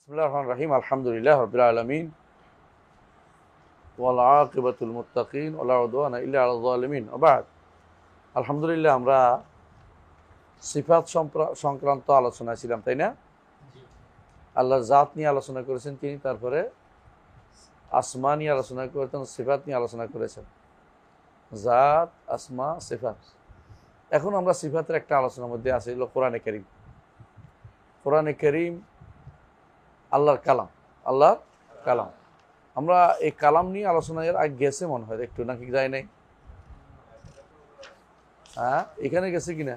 বিসমিল্লাহির রহমানির রহিম। আলহামদুলিল্লাহি রাব্বিল আলামিন ওয়াল আকিবাতুল মুত্তাকিন ওয়া লা উদওয়ানা ইল্লা আলাল যালিমিন। ওয়া বা'দ। আলহামদুলিল্লাহ, আমরা সিফাত সংক্রান্ত আলোচনায় ছিলাম, তাই না? আল্লাহর জাত নিয়ে আলোচনা করেছেন তিনি, তারপরে আসমা নিয়ে আলোচনা করেছেন, সিফাত নিয়ে আলোচনা করেছেন। জাত, আসমা, সিফাত। এখন আমরা সিফাতের একটা আলোচনার মধ্যে আছি, হলো কোরআনে কারীম। কোরআনে কারীম আল্লাহর কালাম, আল্লাহর কালাম। আমরা এই কালাম নিয়ে আলোচনায় আগে গেছে মনে হয়, একটু নাকি যায় নাই? হ্যাঁ, এখানে গেছে কিনা?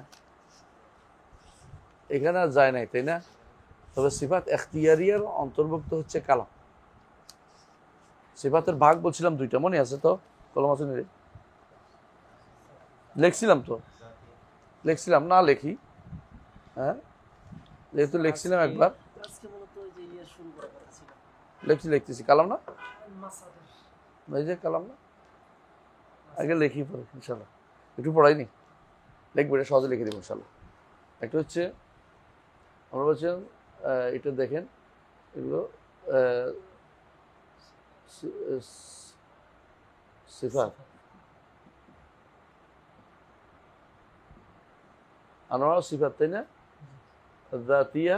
এখানে আর যায় নাই, তাই না? তবে সিফাত এখতিয়ারিয়ার অন্তর্ভুক্ত হচ্ছে কালাম। সিফাতের ভাগ বলছিলাম দুইটা, মনে আছে তো? কলম আছে নিয়ে লিখছিলাম তো, লিখছিলাম না লিখি? হ্যাঁ, যেহেতু লিখছিলাম একবার, লিখতেছি কালাম না, এই যে কালাম না, আগে লিখি পরে ইনশাল্লাহ। একটু পড়াইনি, লিখবো, এটা সহজে লিখে দেবো ইনশাল্লাহ। একটা হচ্ছে আমরা বলছিলাম, এটা দেখেন, এগুলো সিফাত, আনোয়ার সিফাত, তাই না? জাতিয়া,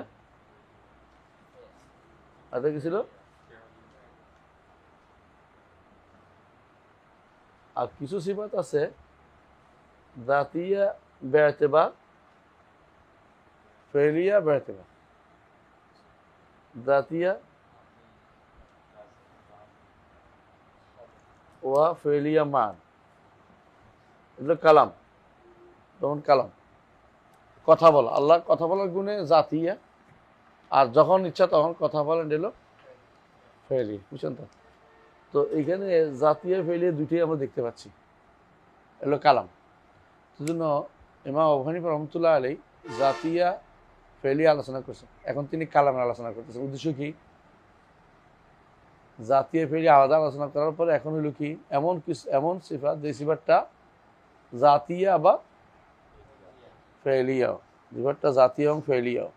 এটা কি ছিল? আর কিছু সিফাত আছে জাতিয়া বে'তেবার, ফেলিয়া বে'তেবার। জাতিয়া ওয়া ফেলিয়া মান, এগুলো কালাম। যেমন কালাম, কথা বলা, আল্লাহর কথা বলার গুণে জাতিয়া, আর যখন ইচ্ছা তখন কথা বলেন এলো ফেলি, বুঝছেন তো? তো এইখানে জাতিয়া ফেলিয়া দুইটাই আমরা দেখতে পাচ্ছি, এলো কালাম। সেজন্য ইমাম আবু হানিফা রহমতুল্লাহ আলাইহি জাতিয়া ফেলিয়া আলোচনা করছেন, এখন তিনি কালামের আলোচনা করতেছেন। উদ্দেশ্য কি? জাতীয় ফেলি আলাদা আলোচনা করার পরে এখন হইল কি, এমন সিফাত যে সিফাতটা জাতিয়া বা ফেলিয়াও, সিফাতটা জাতীয় এবং ফেলিয়াও।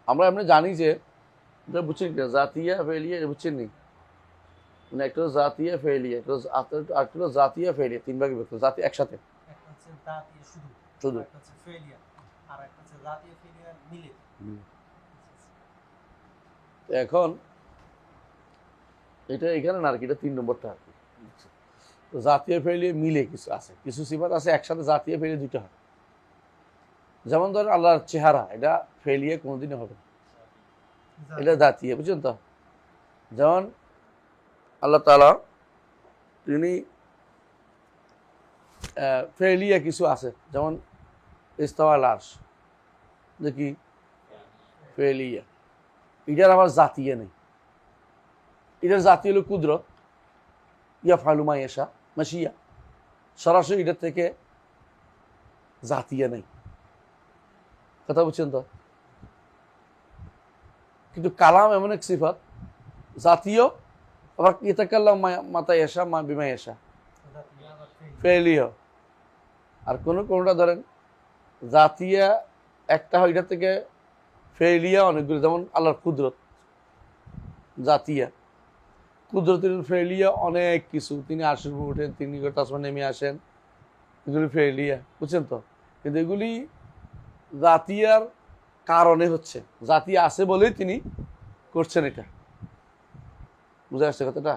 আমরা এমনি জানি যে, বুঝছেন কিনা, জাতিয়া ফেলিয়া বুঝছেন নি? মানে একটা জাতিয়া ফেলিয়া, একটা জাতিয়া ফেলিয়া, তিন ভাগে বিভক্ত। জাতি একসাথে, শুধু এখন এটা এখানে না আর কি, এটা 3 নম্বরটা আর কি। তো জাতীয় ফেলিয়ে মিলে কিছু আছে, কিছু সিফাত আছে একসাথে জাতীয় ফেলিয়ে দুইটা হয়। যেমন ধরেন আল্লাহর চেহারা, এটা ফেলিয়ে কোনোদিনই হবে না, এটা জাতীয়, বুঝছেন তো? যেমন আল্লাহ তাআলা তিনি ফেলিয়া কিছু আছে, যেমন ইস্তাওয়াল আরশ, দেখি ফেলিয়া, এটার আবার জাতীয় নেই। এটার জাতীয় হলো কুদরত, ইয়াফআলু মা ইয়াশা, মাশিয়া, সরাসরি এটার থেকে জাতীয় নেই। কথা বুঝছেন তো? কিন্তু কালাম এমন এক সিফাত, জাতীয়, আবার ইয়াতাকাল্লাম মাতা ইয়াশা মা বিমা ইয়াশা, ফেলিয়া। আর কোনটা ধরেন জাতিয়া একটা হয়, এটার থেকে ফেলিয়া অনেকগুলো। যেমন আল্লাহর কুদরত, জাতিয়া, কুদরতের ফেলিয়া অনেক কিছু। তিনি আরশের উপর ওঠেন, তিনি আসমান নেমে আসেন, এগুলি ফেলিয়া, বুঝছেন তো? কিন্তু এগুলি জাতিয়ার কারণে হচ্ছে, জাতিয়া আছে বলেই তিনি করছেন, এটা বুঝে আসছে কথাটা?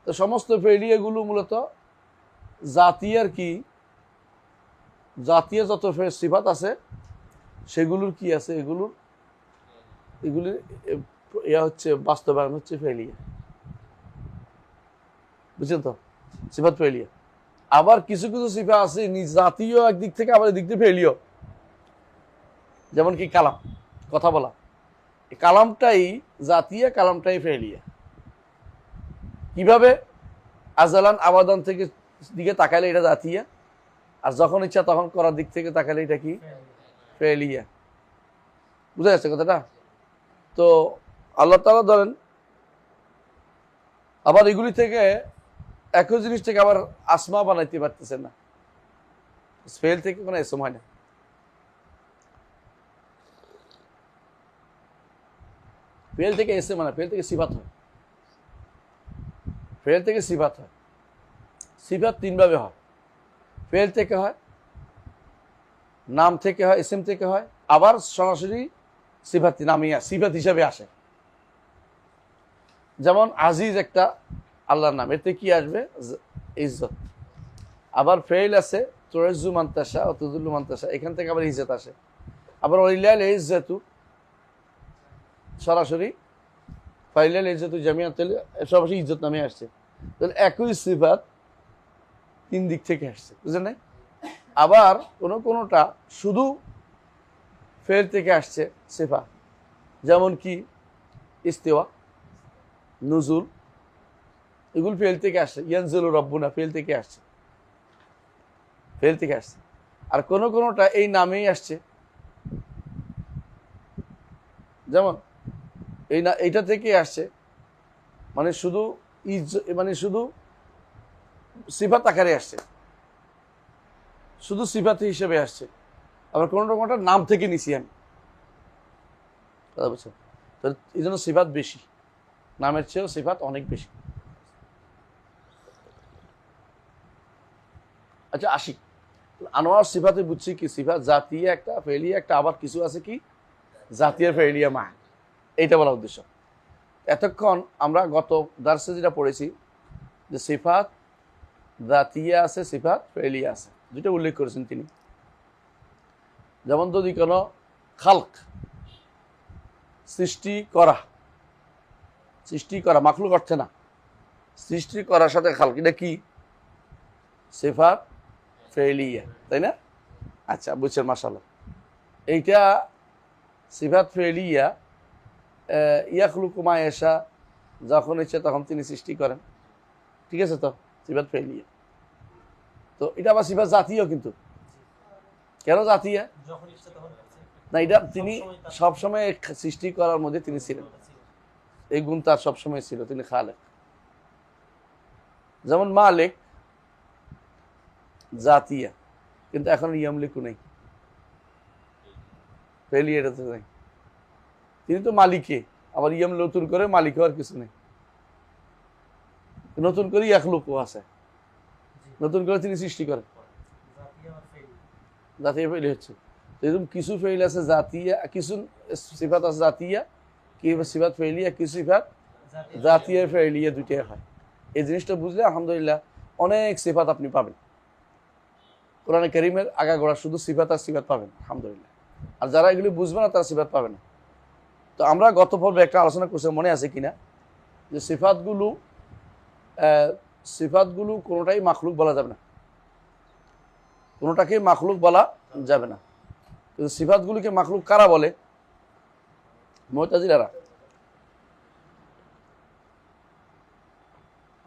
তো সমস্ত ফেলিয়াগুলো মূলত জাতিয়ার কি, জাতীয় যত সিফাত আছে সেগুলোর কি আছে, এগুলির ইয়া হচ্ছে বাস্তবায়ন হচ্ছে ফেলিয়া, বুঝছেন তো? সিফাত ফেলিয়া। আবার কিছু কিছু সিফা আছে জাতীয় একদিক থেকে, আবার এদিক থেকে ফেলিও। যেমন কি কালাম, কথা বলা, এই কালামটাই জাতীয়, কালামটাই ফেলিয়া। কিভাবে? আজালান আবাদান থেকে দিকে তাকাইলে এটা জাতীয়, আর যখন ইচ্ছা তখন করার দিক থেকে তাকাইলে এটা কি, ফেলিয়া। বুঝা যাচ্ছে কথাটা? তো আল্লাহ তাআলা ধরেন আবার এগুলি থেকে একই জিনিস থেকে আবার আসমা বানাইতে পারতেছেন না, ফেল থেকে কোনো এসম হয় না। ফেল থেকে এসএম হয় না, ফেল থেকে সিফাত হয়। ফেল থেকে সিফাত হয়। সিফাত তিনভাবে হয়। ফেল থেকে হয়, নাম থেকে হয়, এসএম থেকে হয়, আবার সরাসরি সিফাত সিফাত হিসাবে আসে। যেমন আজিজ একটা আল্লাহর নাম, এতে কি আসবে? ইজ্জত। আবার ফেইল আছে তুরাজ্জু মান তাশা ও তুযিল্লু মান তাশা, এখান থেকে আবার ইজ্জত আসে। আবার ওয়ালিল্লাহিল ইজ্জাতু সরাসরি ফাইলাল ইজ্জাতু জামিআন, তাহলে সরাসরি ইজ্জত নামে আসছে। তাহলে একই সিফাত তিন দিক থেকে আসছে, বুঝলেন না? আবার কোনোটা শুধু ফেল থেকে আসছে সিফা, যেমন কি ইস্তিওয়া, নুজুল, এগুলো ফেল থেকে আসছে। ইয়ানজিলু রব্বুনা ফেল থেকে আসছে, ফেল থেকে আসছে। আর কোনোটা এই নামেই আসছে, যেমন এইটা থেকে আসছে, মানে শুধু মানে শুধু সিফাত আকারে আসছে, শুধু সিফাত হিসেবে আসছে। আবার কোনোটা নাম থেকে নিছি আমি, কথা বুঝছেন? তো এই জন্য সিফাত বেশি, নামের চেয়েও সিফাত অনেক বেশি। আচ্ছা আসি, আনোয়ার সিফাতে বুঝছি কি? সিফাত জাতিয়া একটা, ফেলিয়া একটা, আবার কিছু আছে কি জাতীয় ফেলিয়া মা, এইটা বলা উদ্দেশ্য। এতক্ষণ আমরা গত দার্সে যেটা পড়েছি যে সিফাত জাতিয়া আছে, সিফাত ফেলিয়া আছে, দুটো উল্লেখ করেছেন তিনি। যেমন যদি কোনো খালক, সৃষ্টি করা মাখলুক অর্থে না, সৃষ্টি করার সাথে খালক, এটা কি? সিফাত ফেলিয়া, তাই না? আচ্ছা বুঝছেন, মাশাআল্লাহ। এইটা সিফাত ফেলিয়া, ইয়াখলুকু মা ইয়াশা, যখন ইচ্ছে তখন তিনি সৃষ্টি করেন, ঠিক আছে? তো সিফাত ফেলিয়া। তো এটা আবার সিফাত জাতীয়, কিন্তু কেন জাতীয় না? এটা তিনি সবসময় সৃষ্টি করার মধ্যে তিনি ছিলেন, এই গুণ তার সবসময় ছিল, তিনি খালেক। যেমন মালিক জাতিয়া, কিন্তু এখন ইয়ামলিকু নেই, ফেলিয়া এটাতে নেই। তিনি তো মালিকে, আবার ইয়াম নতুন করে মালিক হওয়ার কিছু নেই, নতুন করে ইয়াখলুকু আছে, নতুন করে তিনি সৃষ্টি করেন। জাতীয় ফেইল হচ্ছে এরকম কিছু ফেইল আছে জাতিয়া, কিছু সিফাত আছে জাতিয়া, কি সিফাত ফেইলিয়া, কিছু সিফাত জাতীয় ফেইলিয়া, দুইটাই হয়। এই জিনিসটা বুঝলে আলহামদুলিল্লাহ অনেক সিফাত আপনি পাবেন। কোরআনে কারীমের আগাগোড়া শুধু সিফাত আর সিফাত পাবেন আলহামদুলিল্লাহ। আর যারা এগুলি বুঝবে না তারা সিফাত পাবে না। তো আমরা গত পর্বে একটা আলোচনা করছি, মনে আছে কিনা, যে সিফাতগুলো কোনোটাই মাখলুক বলা যাবে না, কোনোটাকেই মাখলুক বলা যাবে না। কিন্তু সিফাতগুলিকে মাখলুক কারা বলে?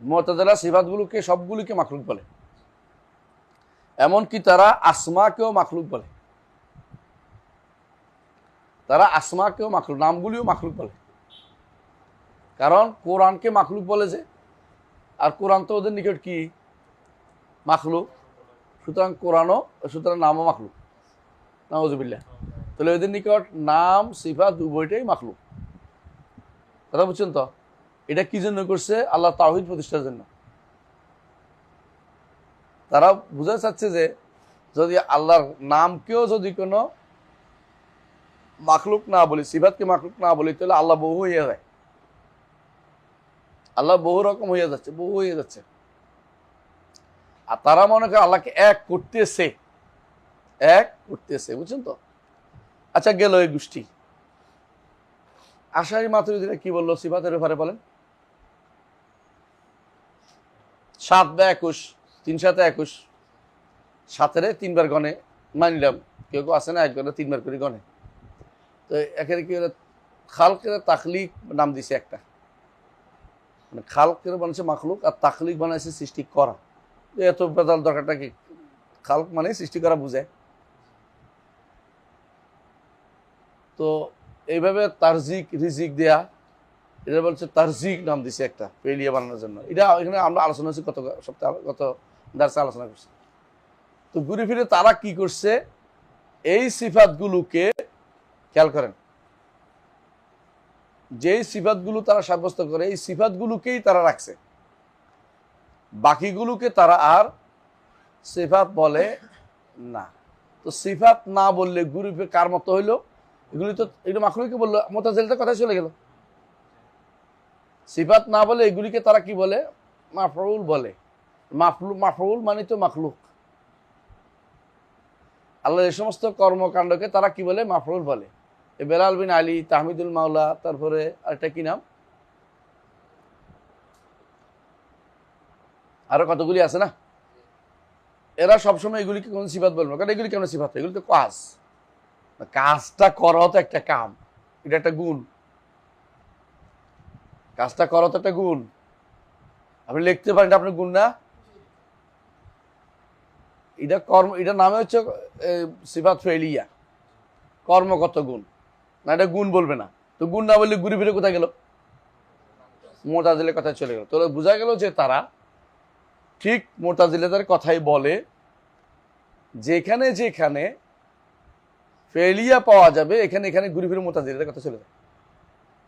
মুতাজিলা সিফাতগুলোকে সবগুলিকে মাখলুক বলে, এমনকি তারা আসমাকেও মাখলুক বলে, তারা আসমাকেও মাখলুক, নামগুলিও মাখলুক বলে। কারণ কোরআনকে মাখলুক বলে যে, আর কোরআন তো ওদের নিকট কি মাখলুক, সুতরাং সুতরাং নামও মাখলুক, নাউযুবিল্লাহ। তাহলে ওদের নিকট নাম সিফাত উভয়টাই মাখলুক, কথা বুঝছেন তো? এটা কি জন্য করছে? আল্লাহ তাওহীদ প্রতিষ্ঠার জন্য। তারা বুঝাতে চাচ্ছে যে যদি আল্লাহর নামকেও যদি কোনো মাখলুক না বলি, সিফাতকে মাখলুক না বলি, তাহলে আল্লাহ বহু হয়ে যায়, আল্লাহ বহু রকম হয়ে যাচ্ছে। আর তারা মনে করে আল্লাহকে এক করতেছে, বুঝছেন তো? আচ্ছা গেল এই গোষ্ঠী। আশারী মাতুরিদীরা কি বললো সিফাতের ব্যাপারে বলেন? 7 বা 21, 3 7 21, 7 3 বার গণে মানলাম, কেউ আছে না একবার 3 বার করে গণে। তো এখানে কি খালকের তাখলিক নাম দিছে একটা, মানে খালকের বানাইছে মাখলুক, আর তাখলিক বানাইছে সৃষ্টি করা। এত বেদাল দরকারটা কি? খালক মানে সৃষ্টি করা বুঝায়। তো এইভাবে তারজিক রিজিক দেয়া, এটা বলছে তারজিক নাম দিছে একটা ফেলিয়া বানানোর জন্য। এটা এখানে আমরা আলোচনা করছি, গত সপ্তাহে গত দার্সে আলোচনা করছি। তো ঘুরে ফিরে তারা কি করছে, এই সিফাতগুলোকে খেয়াল করেন, যেই সিফাতগুলো তারা সাব্যস্ত করে এই সিফাতগুলোকেই তারা রাখছে, বাকিগুলোকে তারা আর সিফাত বলে না। তো সিফাত না বললে ঘুরে ফিরে কার মতো হইলো, এগুলি তো এটা মাখলুককে বললো, মুতাজিলাদের কথা চলে গেল। সিফাত না বলে এগুলিকে তারা কি বলে, মাফউল বলে। মাফউল মানে তো মাখলুক। আল্লাহ এই সমস্ত কর্মকাণ্ডকে তারা কি বলে, মাফউল বলে। বেলাল বিন আলী, তাহমিদুল মাওলা, তারপরে আরেকটা কি নাম, আরো কতগুলি আছে না, এরা সবসময় এগুলিকে কোন সিফাত বলবে না, কারণ এগুলি কেমন সিফাত, এগুলি তো কাজ, কাজটা করাও তো একটা কাম, এটা একটা গুণ, কাজটা করাও তো একটা গুণ। আপনি লিখতে পারেন, এটা আপনার গুণ না, এটা কর্ম, এটা নামে হচ্ছে সিফাত ফেলিয়া, কর্মগত গুণ না, এটা গুণ বলবে না। তো গুণ না বললে ঘুরে ফিরে কোথায় গেল, মুতাজিলার কথায় চলে গেল। তো বোঝা গেল যে তারা ঠিক মুতাজিলাদের কথাই বলে, যেখানে যেখানে ফেলিয়া পাওয়া যাবে এখানে এখানে ঘুরে ফিরে মুতাজিলাদের কথা চলে যায়।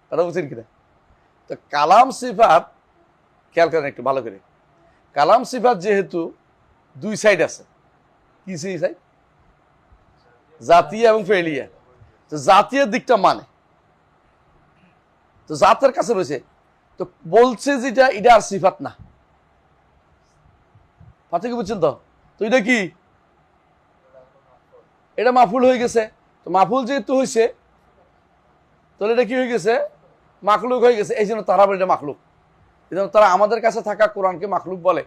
কথা বুঝছেন কিনা? তো কালাম সিফাত খেয়াল করেন একটু ভালো করে, কালাম সিফাত যেহেতু দুই সাইড আছে, কি সেই সাইড, জাতিয়া এবং ফেলিয়া। তো জাতীয় দিকটা মানে তো জাতের কাছে রয়েছে, তো বলছে যেটা এটা আর সিফাত না, কথা কি বুঝছেন? তো এটা কি, এটা মাফুল হয়ে গেছে। তো মাফুল যেহেতু হয়েছে তাহলে এটা কি হয়ে গেছে, মাখলুক হয়ে গেছে। এই জন্য তারা বলে এটা মাখলুক। এই জন্য তারা আমাদের কাছে থাকা কোরআনকে মাখলুক বলে,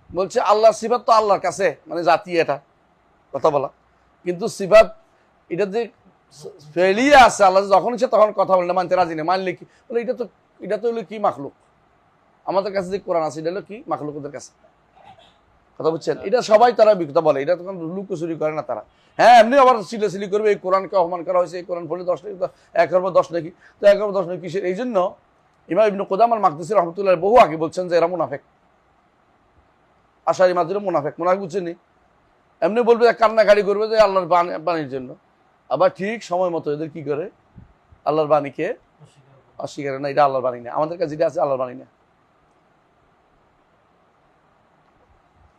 বলছে আল্লাহর সিফাত তো আল্লাহর কাছে, মানে জাতি এটা কথা বলা, কিন্তু সিফাত এটা যে ফেলিয়া আছে, আল্লাহ যখন ইচ্ছে তখন কথা বলে না, মানতে রাজি নেই। মানলে কি বলে, এটা তো হলো কি মাখলুক, আমাদের কাছে যে কোরআন আছে এটা হলো কি মাখলুক ওদের কাছে। কথা বুঝছেন? এটা সবাই তারা কথা বলে, এটা তখন লুকোচুরি করে না তারা। হ্যাঁ, এমনি আবার সিলেসিলি করবে, এই কোরআনকে অপমান করা হয়েছে, এই কোরআন পড়লে 10 নাকি, 1/10 নাকি, তো 1/10 নাকি কিসের? এই জন্য ইমাম ইবনে কুদাম আল মাকদিসি রহমতুল্লাহ বহু আগে বলছেন যে এরা মুনাফেক, আশারি মাযুরি মুনাফেক। মুনাফেক বুঝছেন নি? এমনি বলবে, কান্নাকাড়ি করবে যে আল্লাহর বাণীর জন্য, আবার ঠিক সময় মতো এদের কি করে, আল্লাহর বাণীকে অস্বীকার না, এটা আল্লাহর বাণী না, আমাদের কাছে যেটা আছে আল্লাহর বাণী না।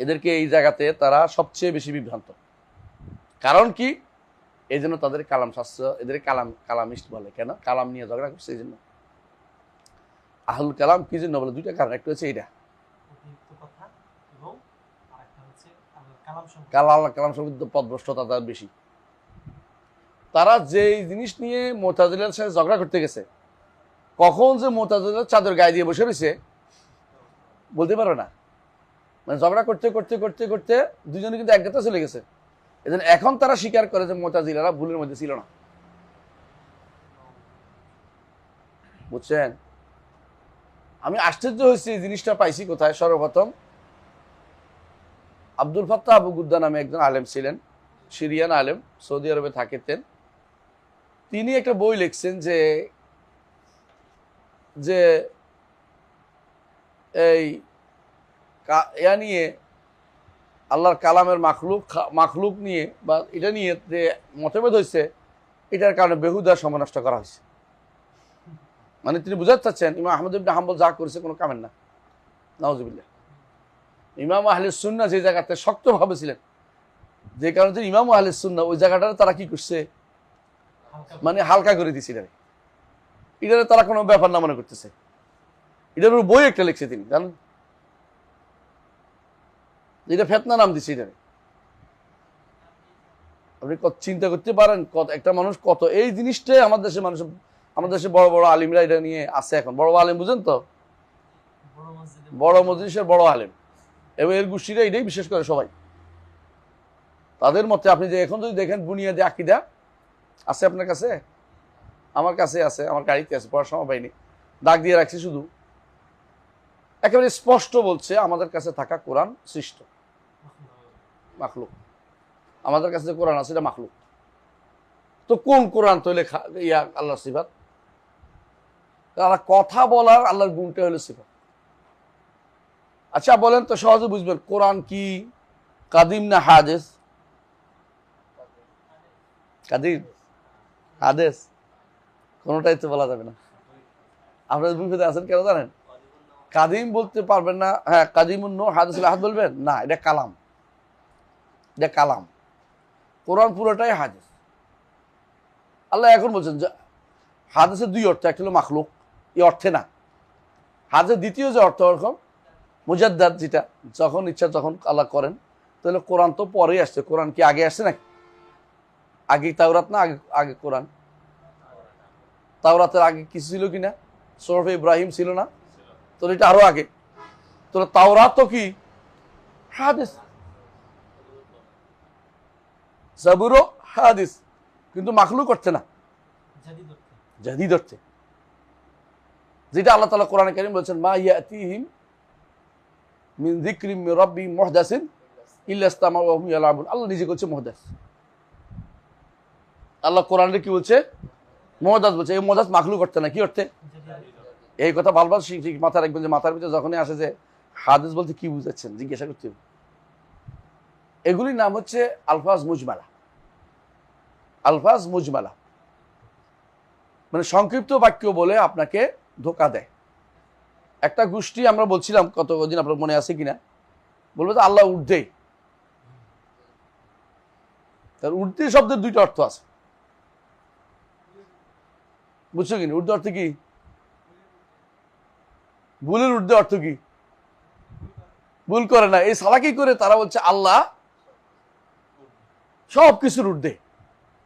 এদেরকে এই জায়গাতে তারা সবচেয়ে বেশি বিভ্রান্ত। কারণ কি, এই জন্য তাদের কালাম শাস্ত্র, এদের কালামিস্ট বলে। কেন? কালাম নিয়ে ঝগড়া করছে এই জন্য। আহলুল কালাম কি জন্য বলে, দুইটা কারণ। একটা হচ্ছে এইটা, কালাম সম্বন্ধে পদভ্রষ্টতা তাদের বেশি। তারা যে জিনিস নিয়ে মুতাজিলার সাথে ঝগড়া করতে গেছে, কখন যে মুতাজিলার চাদর গায়ে দিয়ে বসে রয়েছে বলতে পারবে না। মানে ঝগড়া করতে করতে করতে করতে দুজনে কিন্তু এক গাতে চলে গেছে। এজন্য এখন তারা স্বীকার করে যে মুতাজিলারা ভুলের মধ্যে ছিল না। বুঝছেন? আমি আশ্চর্য হয়েছি, এই জিনিসটা পাইছি কোথায়? সর্বপ্রথম আব্দুল ফাত্তাহ আবু গুদ্দা নামে একজন আলেম ছিলেন, সিরিয়ান আলেম, সৌদি আরবে থাকেতেন। তিনি একটা বই লিখছেন যে যে এই ইয়া নিয়ে, আল্লাহর কালামের মাখলুক নিয়ে বা এটা নিয়ে যে মতভেদ হয়েছে, এটার কারণে বেহুদা সময় নষ্ট করা হয়েছে। মানে তিনি বুঝাতে চাচ্ছেন ইমাম আহমদ ইবনে হাম্বল যা করেছে কোনো কামের না, নাউজুবিল্লাহ। ইমাম আহলে সুন্নাহ যে জায়গাতে শক্তভাবে ছিলেন, যে কারণে তিনি ইমাম আহলে সুন্নাহ, ওই জায়গাটা তারা কি করছে, মানে হালকা করে দিয়েছে। এটারে তারা কোনো ব্যাপার না মনে করতেছে। এটার উপর বই একটা লিখছে তিনি, জানেন? এটা ফেতনা নাম দিচ্ছে এটারে। আপনি চিন্তা করতে পারেন একটা মানুষ কত, এই জিনিসটাই আমাদের দেশে মানুষ, আমাদের দেশে বড় বড় আলিমরা এটা নিয়ে আসে এখন। বড় আলিম বুঝেন তো, বড় মজলিসের বড় আলিম এবং এর গোষ্ঠীরা এটাই বিশেষ করে সবাই তাদের মতে। আপনি যে এখন যদি দেখেন বুনিয়াদে আকীদা আছে আপনার কাছে, আমার কাছে আছে, আমার গাড়িতে আছে, পড়ার সময় পাইনি, দাগ দিয়ে রাখছি শুধু। একেবারে স্পষ্ট বলছে আমাদের কাছে থাকা কোরআন সৃষ্ট, মাখলুক। আমাদের কাছে যে কোরআন আছে এটা মাখলুক। তো কোন কোরআন তো হলে ইয়া আল্লাহর সিফাত? কথা বলার আল্লাহর গুণটা হলো সিফাত। আচ্ছা বলেন তো, সহজে বুঝবেন কোরআন কি, কাদিম না হাদেস? কাদিম, হাদেস, কোনোটাই তো বলা যাবে না। আপনারা বিপদে আছেন কেন জানেন? কাদিম বলতে পারবেন না। হ্যাঁ, কাদিমুন নূহ হাদিসুল আহাদ বলবেন না, এটা কালাম, এটা কালাম। কোরআন পুরোটাই হাদিস। আল্লাহ এখন বলছেন যে হাদিসের দুই অর্থ, একটা হলো মাখলুক, এই অর্থে না। হাদিসের দ্বিতীয় যে অর্থ ওরকম মুজাদ্দাদ, যেটা যখন ইচ্ছা যখন আল্লাহ করেন। তাহলে কোরআন তো পরেই আসছে, কোরআন কি আগে আসছে নাকি? আগে তাওরাত না আগে আগে কোরআন? তাওরাতের আগে কিছু ছিল কিনা? সূরা ইব্রাহিম ছিল না? তো এটা আরো আগে। তো তাওরাত তো কি হাদিস, জাবুরও হাদিস, কিন্তু মাখলুক করছে না, জাদীদ অর্থে। যেটা আল্লাহ তাআলা কোরআনে কারীম বলেছেন, মা ইয়াতিহিম মিন যিকরিম মির রাব্বিহিম মুহদাসিন ইল্লা ইসতামাউ ওয়া হুম ইয়ালাবুন। আল্লাহ নিজে বলছে মুহদাস। আল্লাহ কোরআনে কি বলছে? মুহদাস বলছে। এই মুহদাস মাখলুক করতে না, কি অর্থে? এই কথা বারবার মাথায় রাখবেন যে মাথার ভিতরে যখনই আসে যে হাদিস বলতে কি বুঝাচ্ছেন জিজ্ঞাসা করতে হবে। এগুলির নাম হচ্ছে আলফাজ মুজমালা। আলফাজ মুজমালা মানে সংক্ষিপ্ত বাক্য বলে আপনাকে ধোকা দেয়। একটা গোষ্ঠী আমরা বলছিলাম কতদিন, আপনার মনে আছে কিনা, বলবো যে আল্লাহ ঊর্ধ্বে। তার ঊর্ধ্বে শব্দের দুইটা অর্থ আছে, বুঝছো কিনা? ঊর্ধ্বে অর্থ কি? ভুলের ঊর্ধ্বে অর্থ কি? ভুল করে না। এই সালাকি করে তারা বলছে আল্লাহ সব কিছুর ঊর্ধ্বে।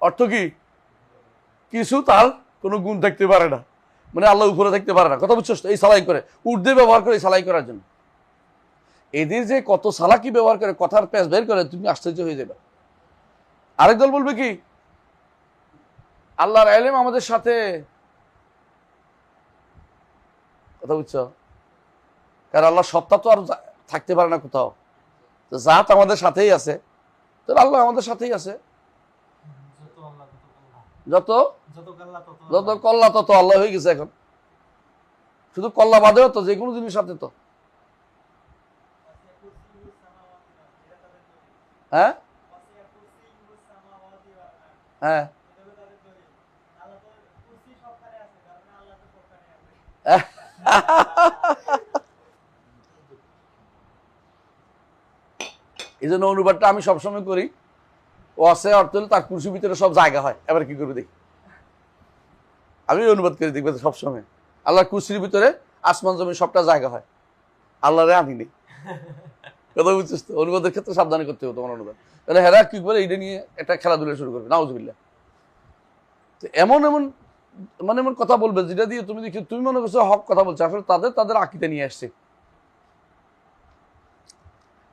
অর্থ কি? কিছু তার কোনো গুণ থাকতে পারে না, মানে আল্লাহ উপরে থাকতে পারে না। কথা বুঝছো? এই সালাই করে ঊর্ধ্বে ব্যবহার করে, এই সালাই করার জন্য। এদের যে কত সালাকি ব্যবহার করে, কথার প্যাঁচ বের করে, তুমি আশ্চর্য হয়ে যাবে। আরেক দল বলবে কি আল্লাহর ইলম আমাদের সাথে। কথা বুঝছো? কারণ আল্লাহ সত্তা তো আর থাকতে পারে না কোথাও, জাত আমাদের সাথেই আছে, তাহলে আল্লাহ আমাদের সাথেই আছে। যত যত কল্লা তত আল্লাহ হয়ে গেছে এখন। শুধু কল্লা বাদেও তো যে কোনো জিনিস সাথে তো। হ্যাঁ হ্যাঁ এই জন্য অনুবাদটা আমি সবসময় করি, ও আছে অর্থ হলে তার কুরসির ভিতরে সব জায়গা হয়। এবার কি করবে দেখি, আমি অনুবাদ করে দেখবে সবসময় আল্লাহর কুরসির ভিতরে আসমান জমি সবটা জায়গা হয়, আল্লাহরে আনি নেই। কথা বুঝছিস তো? অনুবাদের ক্ষেত্রে সাবধানে করতে হবে তোমার অনুবাদ। তাহলে হেরা কি বলে এইটা নিয়ে একটা খেলাধুলা শুরু করবে, নাউজুবিল্লাহ। তো এমন এমন মানে এমন কথা বলবে যেটা দিয়ে তুমি দেখি তুমি মনে করছো হক কথা বলছো, আসলে তাদের আকীদা নিয়ে আসছে।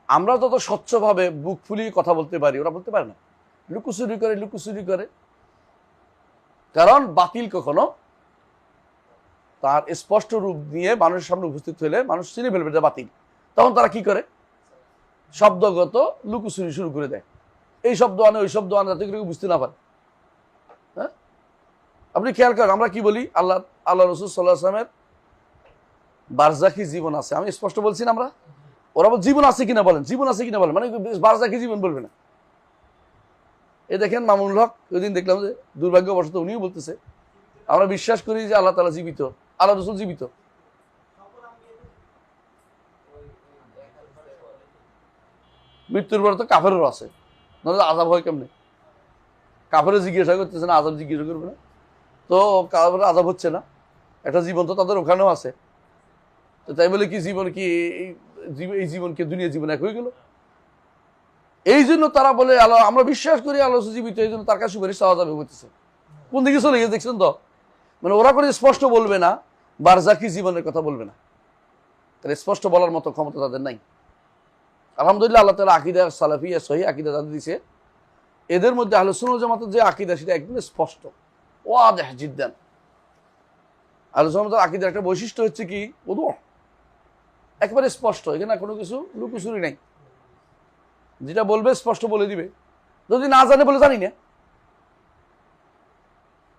আমরা তত স্বচ্ছভাবে বুক ফুলিয়ে কথা বলতে পারি, ওরা বলতে পারে না, লুকুচুরি করে। কারণ বাতিল কখনো তার স্পষ্ট রূপ নিয়ে মানুষের সামনে উপস্থিত হলে মানুষ চিনে ফেলবে এটা বাতিল। তখন তারা কি করে? শব্দগত লুকুচুরি শুরু করে দেয়। এই শব্দ আনে, ওই শব্দ আনে, যাতে কেউ বুঝতে না পারে। হ্যাঁ, আপনি খেয়াল করেন আমরা কি বলি, আল্লাহ রসুল সাল্লাল্লাহু আলাইহি ওয়াসাল্লামের বারজাখি জীবন আছে, আমি স্পষ্ট বলছি না আমরা? ওরা বল জীবন আছে কিনা বলেন, জীবন আছে কিনা বলেন, মানে বারজাখি জীবন বলবে না। এই দেখেন মামুনুল হক ওই দিন দেখলাম যে দুর্ভাগ্যবশত উনিও বলতেছে আমরা বিশ্বাস করি যে আল্লাহ তাআলা জীবিত, আল্লাহ রসুল জীবিত। মৃত্যুর পরে তো কাফেরও আছে, নাহলে আযাব হয় কেমনে? কাফেরে জিজ্ঞাসা করতেছে না, আযাব জিজ্ঞাসা করবে না? তো কাফেরে আযাব হচ্ছে না, একটা জীবন তো তাদের ওখানেও আছে। তো তাই বলে কি জীবন কি এই জীবনকে দুনিয়া জীবন এক হয়ে গেল? এই জন্য তারা বলে আল্লাহ আমরা বিশ্বাস করি আল্লাহ জীবিত, এই জন্য তার কাছে সুপারিশ চাওয়া যাবে বলতেছে। কোন দিকে চলে গেছে দেখছেন তো? মানে ওরা করে স্পষ্ট বলবে না, বারজাখি জীবনের কথা বলবে না, তাহলে স্পষ্ট বলার মতো ক্ষমতা তাদের নাই। আলহামদুলিল্লাহ আল্লাহ তাআলা আকীদা সালাফিয়া সহিহ আকীদা তাদের দিয়েছে। এদের মধ্যে আহলে সুন্নাত ওয়াল জামাতের যে আকীদা সেটা একদম স্পষ্ট, ওয়াদিহ জিদ্দান। আহলে সুন্নাত ওয়াল আকীদার একটা বৈশিষ্ট্য হচ্ছে কি, ওয়াদুহ, একেবারে স্পষ্ট, এখানে কোনো কিছু লুকোচুরি নাই। যেটা বলবে স্পষ্ট বলে দিবে। যদি না জানে বলে জানি না,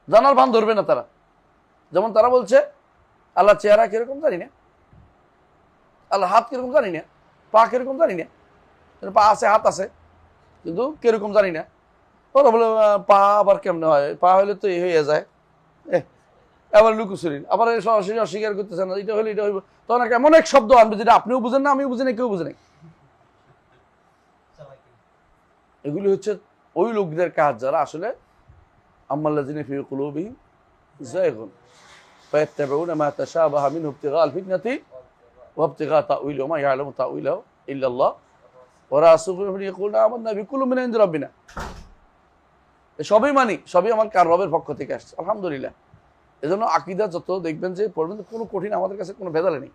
জানার ভান ধরবে না তারা। যেমন তারা বলছে আল্লাহ চেহারা কিরকম জানি না, আল্লাহ হাত কিরকম জানি না, পা কিরকম জানি না। পা আছে হাত আছে কিন্তু কিরকম জানি না। ওরা বলে পা আবার কেমনে হয়, পা হলে তো এই হয়ে যায়, আবার লুকোচুরি, আবার সরাসরি অস্বীকার করতেছে না, এটা হলে এটা হইব। তখন এমন এক শব্দ আনবে যেটা আপনিও বুঝেন না, আমিও বুঝি না, কেউ বুঝে নাই। এগুলি হচ্ছে ওই লোকদের কাজ যারা আসলে আম্মাল্লাযিনা ফি কুলুবিহিম যায়গুন ফায়াত্তাবিউনা মা তাশাবাহা মিনহু ইবতিগাআল ফিতনাতি ওয়া ইবতিগাআ তাউইলিহি ওয়া মা ইয়ালামু তাউইলাহু ইল্লাল্লাহ ওয়া রাসূলুহু ইয়াকুলুনা আমান্না বিকুল্লিন মিন ইনদি রাব্বিনা। সবই মানি, সবই আমার কার রবের পক্ষ থেকে আসছে, আলহামদুলিল্লাহ। এজন্য আকীদা যত দেখবেন যে পড়বেন, কোনো কঠিন আমাদের কাছে কোনো ভেদাল নেই।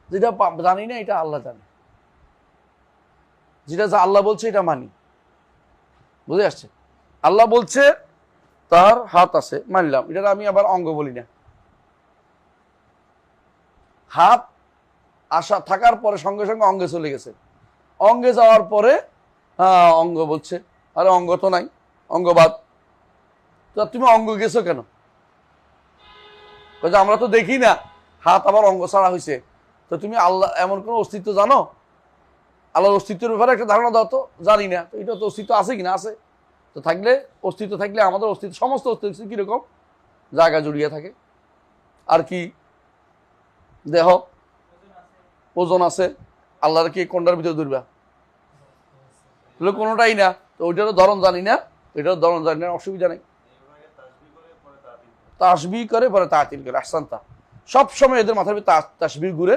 যেটা জানি না এটা আল্লাহ জানে, যেটা যা আল্লাহ বলছে এটা মানি। বুঝে আসছে? আল্লাহ বলছে তার হাত আছে, মানলাম, এটা আমি আবার অঙ্গ বলি না। হাত আসা থাকার পরে সঙ্গে সঙ্গে অঙ্গে চলে গেছে, অঙ্গে যাওয়ার পরে অঙ্গ বলছে, আরে অঙ্গ তো নাই, অঙ্গবাদ। তো তুমি অঙ্গ গেছো কেন? আমরা তো দেখি না, হাত আবার অঙ্গ ছাড়া হয়েছে। তো তুমি আল্লাহ এমন কোন অস্তিত্ব জানো? আল্লাহর অস্তিত্বের ব্যাপারে একটা ধারণা দাও তো। জানি না, তো এটা তো অস্তিত্ব আছে কিনা? আছে। তো থাকলে অস্তিত্ব থাকলে আমাদের অস্তিত্ব, সমস্ত অস্তিত্ব কিরকম জায়গা জড়িয়ে থাকে। আর কি দেহ, ওজন আছে, আল্লাহর কি কোনটার ভিতরে ধরবা? কোনোটাই না। তো ওইটারও ধরন জানি না, এটারও ধরন জানি না, অসুবিধা নেই। তাসবিহ করে পরে তাতিল করে, আহসানতা। সবসময় এদের মাথার ভিতরে তাসবিহ ঘুরে,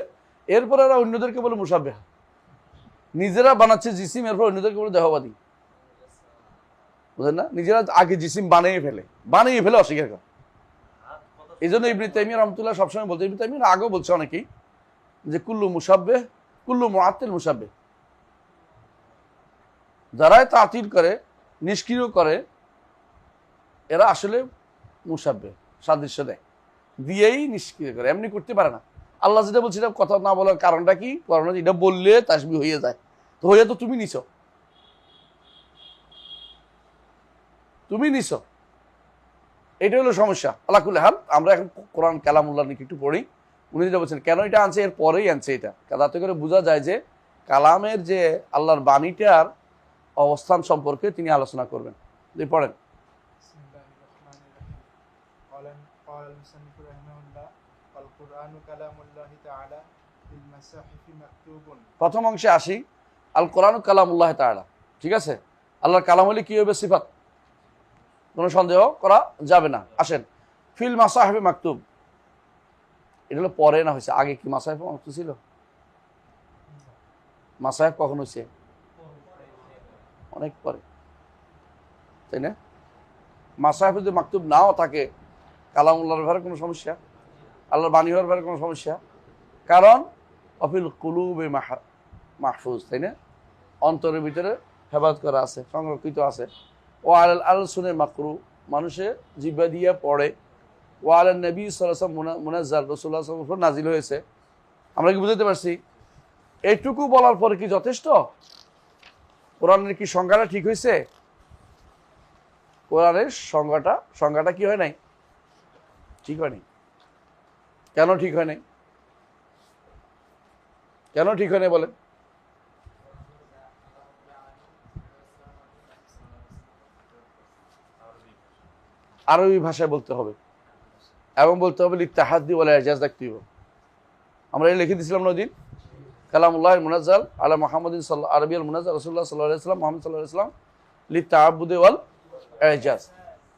এরপরে এরা অন্যদেরকে বলে মুসাব্বিহ। নিজেরা বানাচ্ছে জিসিম, এরপর অন্যদেরকে বলে দেহবাদী। বুঝলেন না? নিজেরা আগে জিসিম বানিয়ে ফেলে অস্বীকার করে। এই জন্য ইবনে তাইমিয়া রাহমাতুল্লাহ সবসময় বলতে, ইবনে তাইমিয়া আগেও বলছে অনেকেই, যে কুল্লু মুসাব্বিহ কুল্লু মুআত্তিল মুসাব্বিহ। যারাই তাতিল করে, নিষ্ক্রিয় করে, এরা আসলে মুসাব্বিহ, সাদৃশ্য দেয়, দিয়েই নিষ্ক্রিয় করে, এমনি করতে পারে না। আল্লাহ যেটা বলছে এটা কথা না বলার কারণটা কি? কারণ এটা বললে তাসবিহ হয়ে যায়। তো হইয়া তো তুমি নিছো, এটা হলো সমস্যা। আল্লাহ কুল্লি হাল, আমরা এখন কোরআন কালামুল্লাহ নিয়ে একটু পড়ি। উনি যেটা বলছেন কেন এটা আনছে, এর পরেই আনছে এটা, তাতে করে বোঝা যায় যে কালামের যে আল্লাহর বাণীটার অবস্থান সম্পর্কে তিনি আলোচনা করবেন। পড়েন। প্রথম অংশে আসি, আল কোরআন কালামুল্লাহ তাআলা। ঠিক আছে, আল্লাহর কালাম হলে কি হবে? সিফাত, কোনো সন্দেহ করা যাবে না। আসেন, ফিল মাসাহিফে মাকতুব, এটা হলো পরে না হয়েছে, আগে কি মাসাহিফে মাকতুব ছিল? মাসাহিফ কখন হয়েছে? অনেক পরে, তাই না? মাসাহিফে যদি মাকতুব নাও থাকে, কালামুল্লাহর ব্যাপারে কোনো সমস্যা, আল্লাহর বাণী হওয়ার ব্যাপারে কোনো সমস্যা, কারণ অফিল কুলুবে মাহফুজ, তাই না? অন্তরের ভিতরে হেফাজত করা আছে, সংরক্ষিত আছে। ও আল শুনে মাকরু, মানুষে জিব্বা দিয়ে পড়ে। ও আল নবী সাল্লাল্লাহু আলাইহি ওয়াসাল্লাম মুনাজ্জাল, রাসূলুল্লাহ সাল্লাল্লাহু আলাইহি ওয়াসাল্লাম নাজিল হয়েছে। আমরা কি বুঝতে পারছি? এইটুকু বলার পরে কি যথেষ্ট? কোরআনের কি সংজ্ঞাটা ঠিক হয়েছে? কোরআনের সংজ্ঞাটা কি হয় নাই? ঠিক হয় নাই। কেন ঠিক হয় নাই? কেন ঠিক হয় নাই বলেন? আরবি ভাষায় বলতে হবে, এবং বলতে হবে লিত্তাহাদ্দি ওয়াল ইজাজ রাখতে হবে। আমরা লিখে দিয়েছিলাম নদিন, কালামুল্লাহ মুনাজ্জাল আলা মুহাম্মাদিন সাল্লাল্লাহু আরবিয়াল মুনাজ্জাল রাসূলুল্লাহ সাল্লাল্লাহু আলাইহি ওয়াসাল্লাম, মুহাম্মদ সাল্লাল্লাহু আলাইহি ওয়াসাল্লাম লিত্তাআব্বুদি ওয়াল ইজাজ।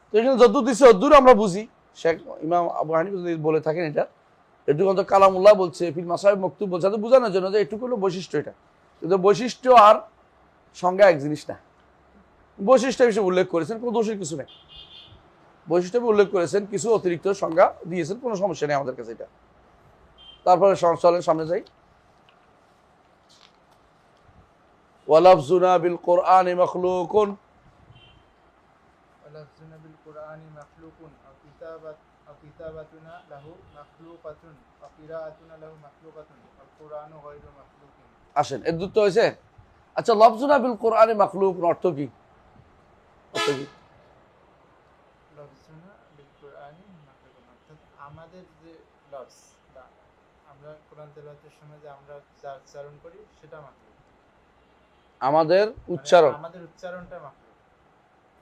তো এখানে যতদূর দিছে ততদূর আমরা বুঝি। শেখ ইমাম আবু হানিফা যদি বলে থাকেন এটা, এটুকু তো কালামুল্লাহ বলছে, ফিল মাসাহিফ মাকতুব বলছে, তো বোঝানোর জন্য যে এটুকু হলো বৈশিষ্ট্য। এটা কিন্তু বৈশিষ্ট্য আর সংজ্ঞা এক জিনিস না। বৈশিষ্ট্য হিসেবে উল্লেখ করেছেন, কোনো দোষের কিছু নেই। বৈশিষ্ট্য উল্লেখ করেছেন, কিছু অতিরিক্ত সংজ্ঞা দিয়েছেন, কোনো সমস্যা নেই আমাদের কাছে এটা। তারপরে চলেন সামনে যাই। ওয়ালাফজুনা বিল কোরআনি মাখলুকুন, ওয়ালাফজুনা বিল কোরআনি মাখলুকুন আও কিতাবাতুনা লাহু মাখলুকাতুন ওয়া কিরাআতুনা লাহু মাখলুকাতুন ওয়াল কোরআনু গায়রু মাখলুকিন। আসেন, এর দুটো হয়েছে। আচ্ছা, লাফজুনা বিল কোরআনি মাখলুকুন অর্থ কি? লাফজুনা বিল কোরআনি মাখলুকুন অর্থাৎ আমাদের যে লফজ বা আমরা কোরআন তেলাওয়াতের সময় যে আমরা যা উচ্চারণ করি সেটা মাখলুক। আমাদের উচ্চারণ, আমাদের উচ্চারণটা মাখলুক।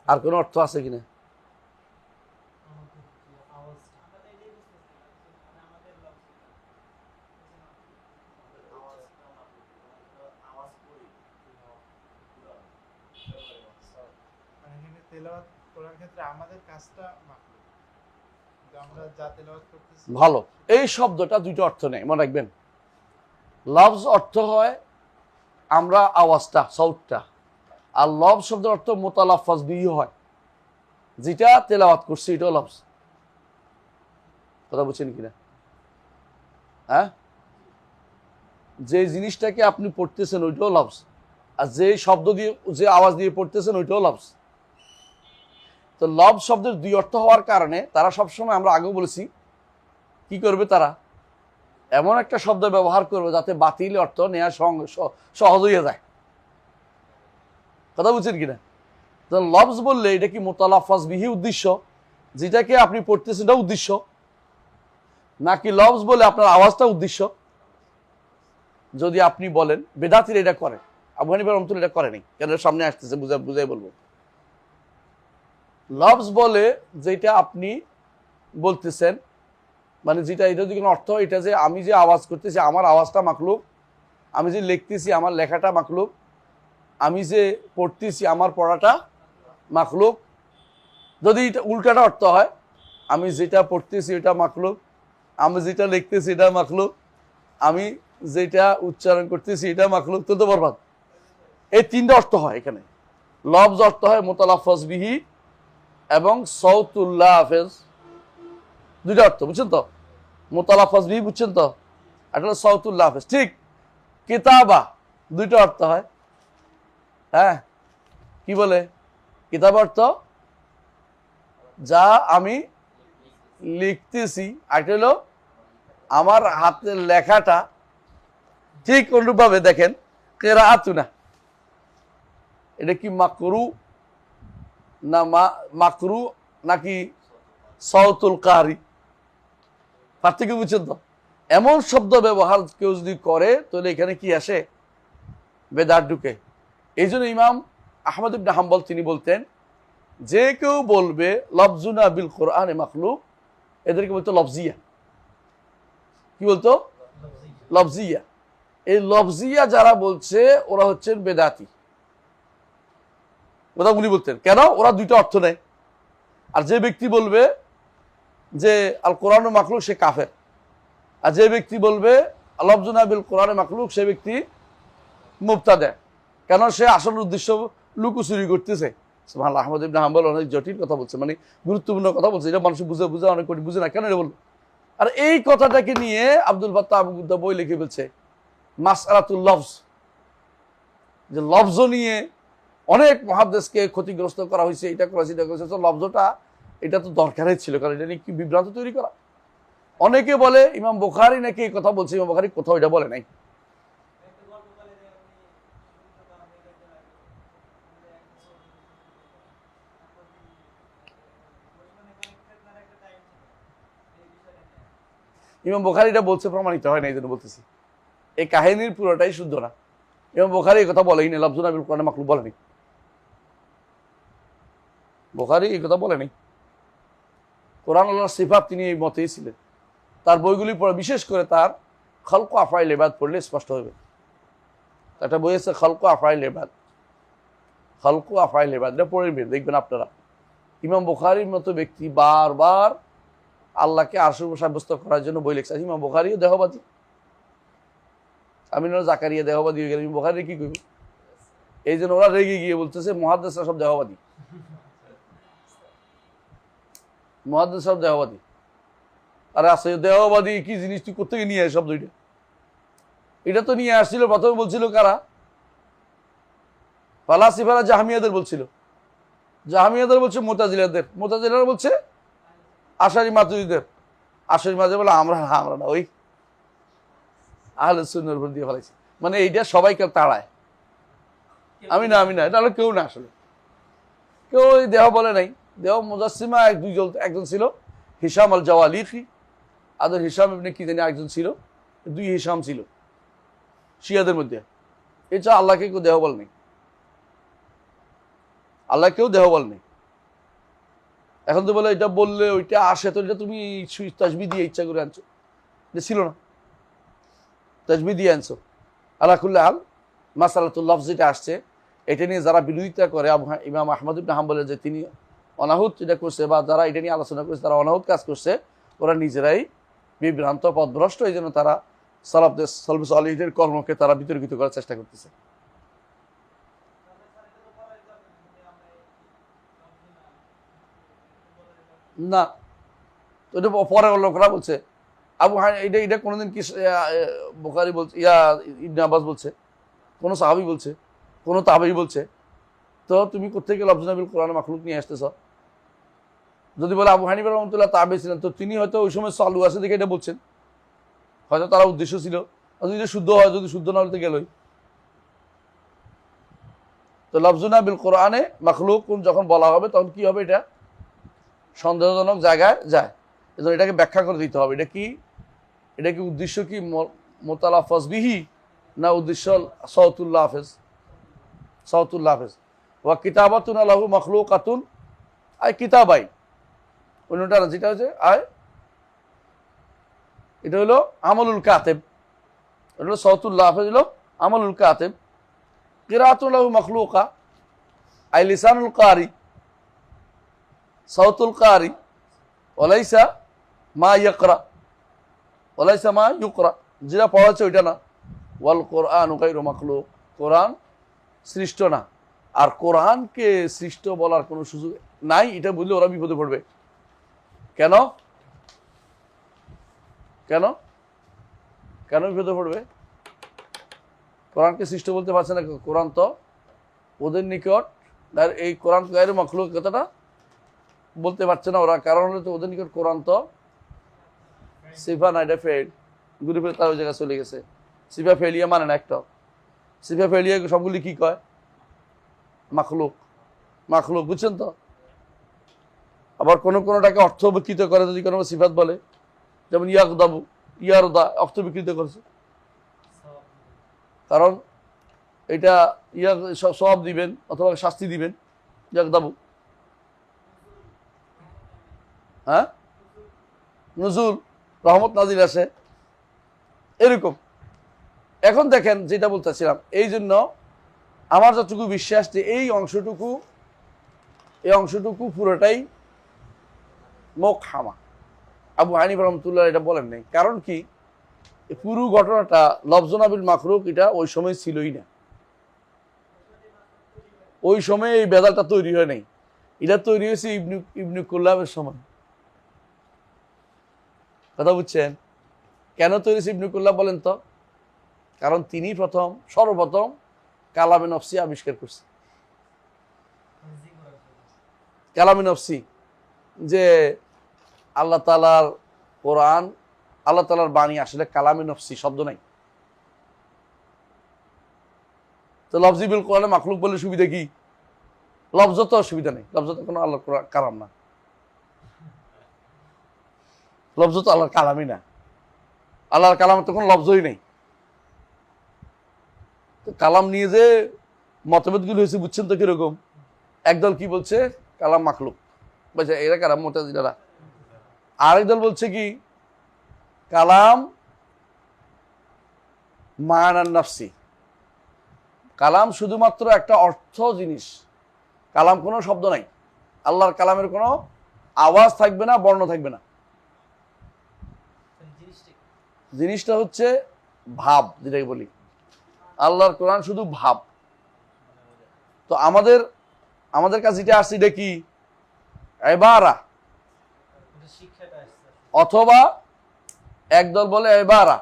আর কোনো অর্থ আছে কিনা? মানে এখানে তেলাওয়াত করার ক্ষেত্রে আমাদের কাজটা মাখলুক, কিন্তু আমরা যা তেলাওয়াত করতেছি ভালো। এই শব্দটা দুইটা অর্থ নেই, মনে রাখবেন। লফজ অর্থ হয় আমরা আওয়াজটা, সাউটটা, আর লফজ শব্দের অর্থ মুতালাফফাজ বিহি হয়, যেটা তেলাওয়াত করছি এটাও লফজ। কথা বুঝছেন কিনা? হ্যাঁ, যে জিনিসটাকে আপনি পড়তেছেন ওইটাও লফজ, আর যে শব্দ দিয়ে, যে আওয়াজ দিয়ে পড়তেছেন ওইটাও লফজ। তো লফজ শব্দের দুই অর্থ হওয়ার কারণে তারা সবসময়, আমরা আগেও বলেছি, কি করবে তারা? এমন একটা শব্দ ব্যবহার করবে যাতে বাতিল অর্থ নেওয়া সহজ হয়ে যায়। কথা বুঝছেন কিনা? তো লফজ বললে এটা কি মুতালাফফাজ বিহি উদ্দেশ্য, যেটাকে আপনি পড়তেছেন এটা উদ্দেশ্য, নাকি লফজ বলে আপনার আওয়াজটা উদ্দেশ্য? যদি আপনি বলেন, বেদাতিরা এটা করে, আবু হানিফা রাহমাতুল্লাহ এটা করেনি, কেন সামনে আসতেছে বুঝাই বলবো। লফজ বলে যেটা আপনি বলতেছেন, মানে যেটা, এটা যদি কোনো অর্থ, এটা যে আমি যে আওয়াজ করতেছি আমার আওয়াজটা মাখলুক, আমি যে লিখতেছি আমার লেখাটা মাখলুক, আমি যে পড়তেছি আমার পড়াটা মাখলুক। যদি এটা উল্টাটা অর্থ হয়, আমি যেটা পড়তেছি এটা মাখলুক, আমি যেটা লিখতেছি এটা মাখলুক, আমি যেটা উচ্চারণ করতেছি এটা মাখলুক, তো বরবাদ। এই তিনটা অর্থ হয় এখানে। লফজ অর্থ হয় মুতালাফফাজ বিহি এবং সাউতুল্লাহ হাফেজ, দুইটা অর্থ, বুঝছেন তো? মুতালাফফাজ বিহি বুঝছেন তো, এটা হলো সাউতুল্লাহ হাফেজ। ঠিক কিতাবা দুইটা অর্থ হয়। হ্যাঁ, কি বলে? কিতাব অর্থ যা আমি লিখতেছি, আর এটা হলো আমার হাতের লেখাটা। ঠিক অনুরূপভাবে দেখেন কিরাআতুনা, এটা কি মাকরু না মাকরু নাকি সাউতুল কারি? পার্থক্য বুঝছেন তো? এমন শব্দ ব্যবহার কেউ যদি করে তাহলে এখানে কি আসে? বেদাত ঢুকে। এই জন্য ইমাম আহমদ ইবনে হাম্বল তিনি বলতেন, যে কেউ বলবে লফজুনা বিল কোরআনে মাখলুক, এদেরকে বলতো লফজিয়া। কি বলতো? লফজিয়া। এই লফজিয়া যারা বলছে ওরা হচ্ছেন বেদাতি। ওরা উনি বলতেন কেন? ওরা দুইটা অর্থ নেয়। আর যে ব্যক্তি বলবে যে আল কোরআনে মাখলুক, সে কাফের। আর যে ব্যক্তি বলবে লফজুনা বিল কোরআনে মাখলুক, সে ব্যক্তি মুবতাদি। কেন? সে আসল উদ্দেশ্য লুকোচুরি করতেছে। সুবহানাল্লাহ। আহমদ ইবনে হাম্বল অনেক জটিল কথা বলছে, মানে গুরুত্বপূর্ণ কথা বলছে, এটা মানুষ বুঝে অনেক কোটি বুঝে না। কেন এটা বললো? আর এই কথাটাকে নিয়ে আব্দুল ফাত্তাহ আবু গুদ্দা বই লিখে ফেলছে, মাসআলাতুল লফজ, যে লফজ নিয়ে অনেক মুহাদ্দিসকে ক্ষতিগ্রস্ত করা হয়েছে, এটা করেছে, এটা করেছে। তো লফজটা এটা তো দরকারই ছিল, কারণ এটা নিয়ে কি বিভ্রান্ত তৈরি করা। অনেকে বলে ইমাম বুখারী নাকি এই কথা বলছে, ইমাম বুখারী কোথাও এটা বলে নাই। ইমাম বুখারী এটা বলছে প্রমাণিত হয় না, এই জন্য বলতেছি। এই কাহিনীর পুরোটাই শুদ্ধ না। ইমাম বুখারী এই কথা বলেই না, লফজুনা বিল কোরআনে মাখলুক বলেনি। বুখারী এই কথা বলেনি। কোরআন আল্লাহর সিফাত, তিনি এই মতেই ছিলেন। তার বইগুলি পড়ে, বিশেষ করে তার খালকু আফআইল ইবাদ পড়লে স্পষ্ট হবে। একটা বই আছে খালকু আফআইল ইবাদ, খালকু আফআইল ইবাদ, এটা পড়ে দেখবেন আপনারা। ইমাম বুখারীর মতো ব্যক্তি বারবার আল্লাহকে আরশের উপর সাব্যস্ত করার জন্য বই লিখছে। ইমাম বুখারীও দেহবাদী, আমিনুল জাকারিয়া দেহবাদী হয়ে গেল, ইমাম বুখারী কি কইব? এই জন্য ওরা রেগে গিয়ে বলতেছে মুহাদ্দিসরা সব দেহবাদী, মুহাদ্দিস সব দেহবাদী। আরে আছে দেহবাদী কি জিনিস, তুই কোথেকে নিয়ে আস শব্দ? এটা তো নিয়ে আসছিল, প্রথমে বলছিল কারা? ফালাসিফারা জাহমিয়াদের বলছিল। জাহমিয়াদের বলছে মুতাজিলাদের, মুতাজিলারা বলছে আশারি মাতুরিদের, আশারি মাতুরি বলে আমরা না, ওই আহলে সুন্নাহর উপর দিয়ে ফেলাইছি। মানে এইটা সবাইকে তাড়ায়, আমি না, এটা হলো কেউ না, আসলে কেউ ওই দেহ বলে নাই। দেহ মুজাসসিমা একজন ছিল, হিশাম আল জাওয়ালিখি, আদর হিশাম ইবনে কি জানি একজন ছিল, দুই হিশাম ছিল শিয়াদের মধ্যে। এছাড়া আল্লাহকে কেউ দেহ বলে নেই। আল্লাহ কেউ দেহ বল নেই। এখন তো বলে এটা বললে ওইটা আসে, তো এটা তুমি তাসবি দিয়ে ইচ্ছা করে আনছো, এটা ছিল না, তাসবি দিয়ে আনছো। আলাকুল্লাহ হাল মাসালাতুল লফজ যেটা আসছে, এটা নিয়ে যারা বিরোধিতা করে ইমাম আহমদ ইবনে হাম্বলের যে তিনি অনাহুত যেটা করছে, বা যারা এটা নিয়ে আলোচনা করছে তারা অনাহুত কাজ করছে, ওরা নিজেরাই বিভ্রান্ত পথভ্রষ্ট, এই জন্য তারা সালাফদের সালফে সালিহদের কর্মকে তারা বিতর্কিত করার চেষ্টা করতেছে। না, তো এটা পরে লোকরা বলছে আবু এটা এটা কোনোদিন কি বুখারী বলছে, ইবনে আব্বাস বলছে, কোনো সাহাবী বলছে, কোনো তাবেঈ বলছে, তো তুমি কোত্থেকে লফজুন বিল কোরআন মাখলুক নিয়ে আসতেছ? যদি বলে আবু হানিফা রাহমাতুল্লাহ তাবেঈ ছিলেন, তো তিনি হয়তো ওই সময় চালু আছে দেখে এটা বলছেন, হয়তো তারা উদ্দেশ্য ছিল, যদি এটা শুদ্ধ হয়, যদি শুদ্ধ না হলে তো গেলই। তো লফজুনা বিল কোরআনে মাখলুক যখন বলা হবে তখন কি হবে? এটা সন্দেহজনক জায়গায় যায়, এজন্য এটাকে ব্যাখ্যা করে দিতে হবে। এটা কি উদ্দেশ্য কি মোতালাফাজ বিহি, না উদ্দেশ্য সাউতুল্লাহ হাফেজ? সাউতুল্লাহ হাফেজ ওয়া কিতাবাতুন লাহু মাখলুকাতুন, আই কিতাবাই অন্যটা না, যেটা হচ্ছে আয় এটা হলো আমলুল কাতেব, এটা হলো সাউতুল্লাহ হাফেজ, হলো আমলুল কাতেব। কিরাআতুন লাহু মাখলুকা আই লিসানুল কারি, সাউতুল কারি ওয়ালাইসা মা ইয়াকরা, ওয়ালাইসা মা ইউকরা, যেটা পড়াচ্ছে ওইটা না। ওয়াল কোরআন গায়রু মাখলুক, কোরআন সৃষ্ট না। আর কোরআনকে সৃষ্ট বলার কোনো সুযোগ নাই, এটা বুঝলে ওরা বিপদে পড়বে। কেন কেন কেন বিপদে পড়বে? কোরআনকে সৃষ্ট বলতে পারছে না, কোরআন তো ওদের নিকট এই কোরআন গায়রু মাখলুক কথাটা বলতে পারছে না ওরা, কারণ হলো তো ওদের নিকট কোরআন তো সিফা না, এটা ফেল, ঘুরে ফিরে তার ওই জায়গায় চলে গেছে। সিফা ফেলিয়া মানে না একটা, সিফা ফেলিয়া সবগুলি কি কয়? মাখলুক, মাখলুক, বুঝছেন তো? আবার কোনোটাকে অর্থ বিকৃত করে, যদি কোনো সিফাত বলে, যেমন ইয়াকদাবু, ইয়ারদা, অর্থ বিকৃত করেছে, কারণ এটা সওয়াব দিবেন অথবা শাস্তি দিবেন। ইয়াকদাবু, হ্যাঁ, নুজুল, রহমত নাজিল আসে, এরকম। এখন দেখেন যেটা বলতেছিলাম, এই জন্য আমার যতটুকু বিশ্বাস যে এই অংশটুকু পুরোটাই মুকহামা। আবু হানিফা রাহমাতুল্লাহ এটা বলেন নাই, কারণ কি পুরো ঘটনাটা লফজুন বিল মাখলুক এটা ওই সময় ছিলই না, ওই সময় এই বেদালটা তৈরি হয় নাই, এটা তৈরি হয়েছে ইবনে কুল্লাবের সময়। কথা বুঝছেন? কেন তৈরি হয়েছে ইবনে কুল্লাব বলেন তো? কারণ তিনি সর্বপ্রথম কালামে নফসি আবিষ্কার করছে। কালামে নফসি, যে আল্লাহ তাআলার কোরআন, আল্লাহ তাআলার বাণী আসলে কালামে নফসি শব্দ নাই। তো লফজি বিল কোরআনে মাখলুক বলে সুবিধা কি? লফজ তো অসুবিধা নেই, লফজ তো কোনো আল্লাহর কালাম না, লফজ তো আল্লাহর কালামই না, আল্লাহর কালাম তো কোনো লফজই নেই। কালাম নিয়ে যে মতভেদগুলো হয়েছে বুঝছেন তো কিরকম? একদল কি বলছে কালাম মাখলুক, বলছে এরা কালাম মুতাজিলারা। আরেক দল বলছে কি কালাম মানান নফসি, কালাম শুধুমাত্র একটা অর্থ জিনিস, কালাম কোনো শব্দ নাই, আল্লাহর কালামের কোনো আওয়াজ থাকবে না, বর্ণ থাকবে না। জিনিসটা হচ্ছে ভাব, যেটাকে বলি আল্লাহর কোরআন শুধু ভাব। তো আমাদের কাছে যেটা আসছে এটা কি? ইবারা, অথবা একদল বলে ইবারা,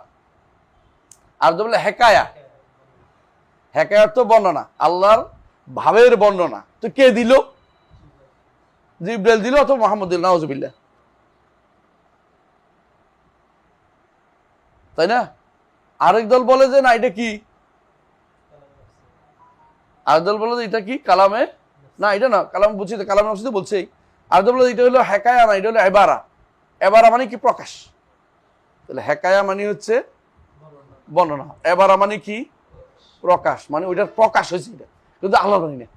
আর দল বলে হেকায়া। হেকায়ার তো বর্ণনা, আল্লাহর ভাবের বর্ণনা। তো কে দিল? জিবরাইল দিল অথবা মুহাম্মদ দিল, নাউজুবিল্লাহ, তাই না? আরেক দল বলে যে না এটা কি, আরেক দল বলে যে এটা কি কালামে না, এটা না কালাম বুঝছি, কালামে নফসি তো বলছেই। আর দল বলে এটা হলো হেকায়া না, এটা হলো এবারা। এবারা মানে কি? প্রকাশ। তাহলে হেকায়া মানে হচ্ছে বর্ণনা, এবারা মানে কি? প্রকাশ, মানে ওইটার প্রকাশ হয়েছে, এটা কিন্তু আল্লাহর বাণী না।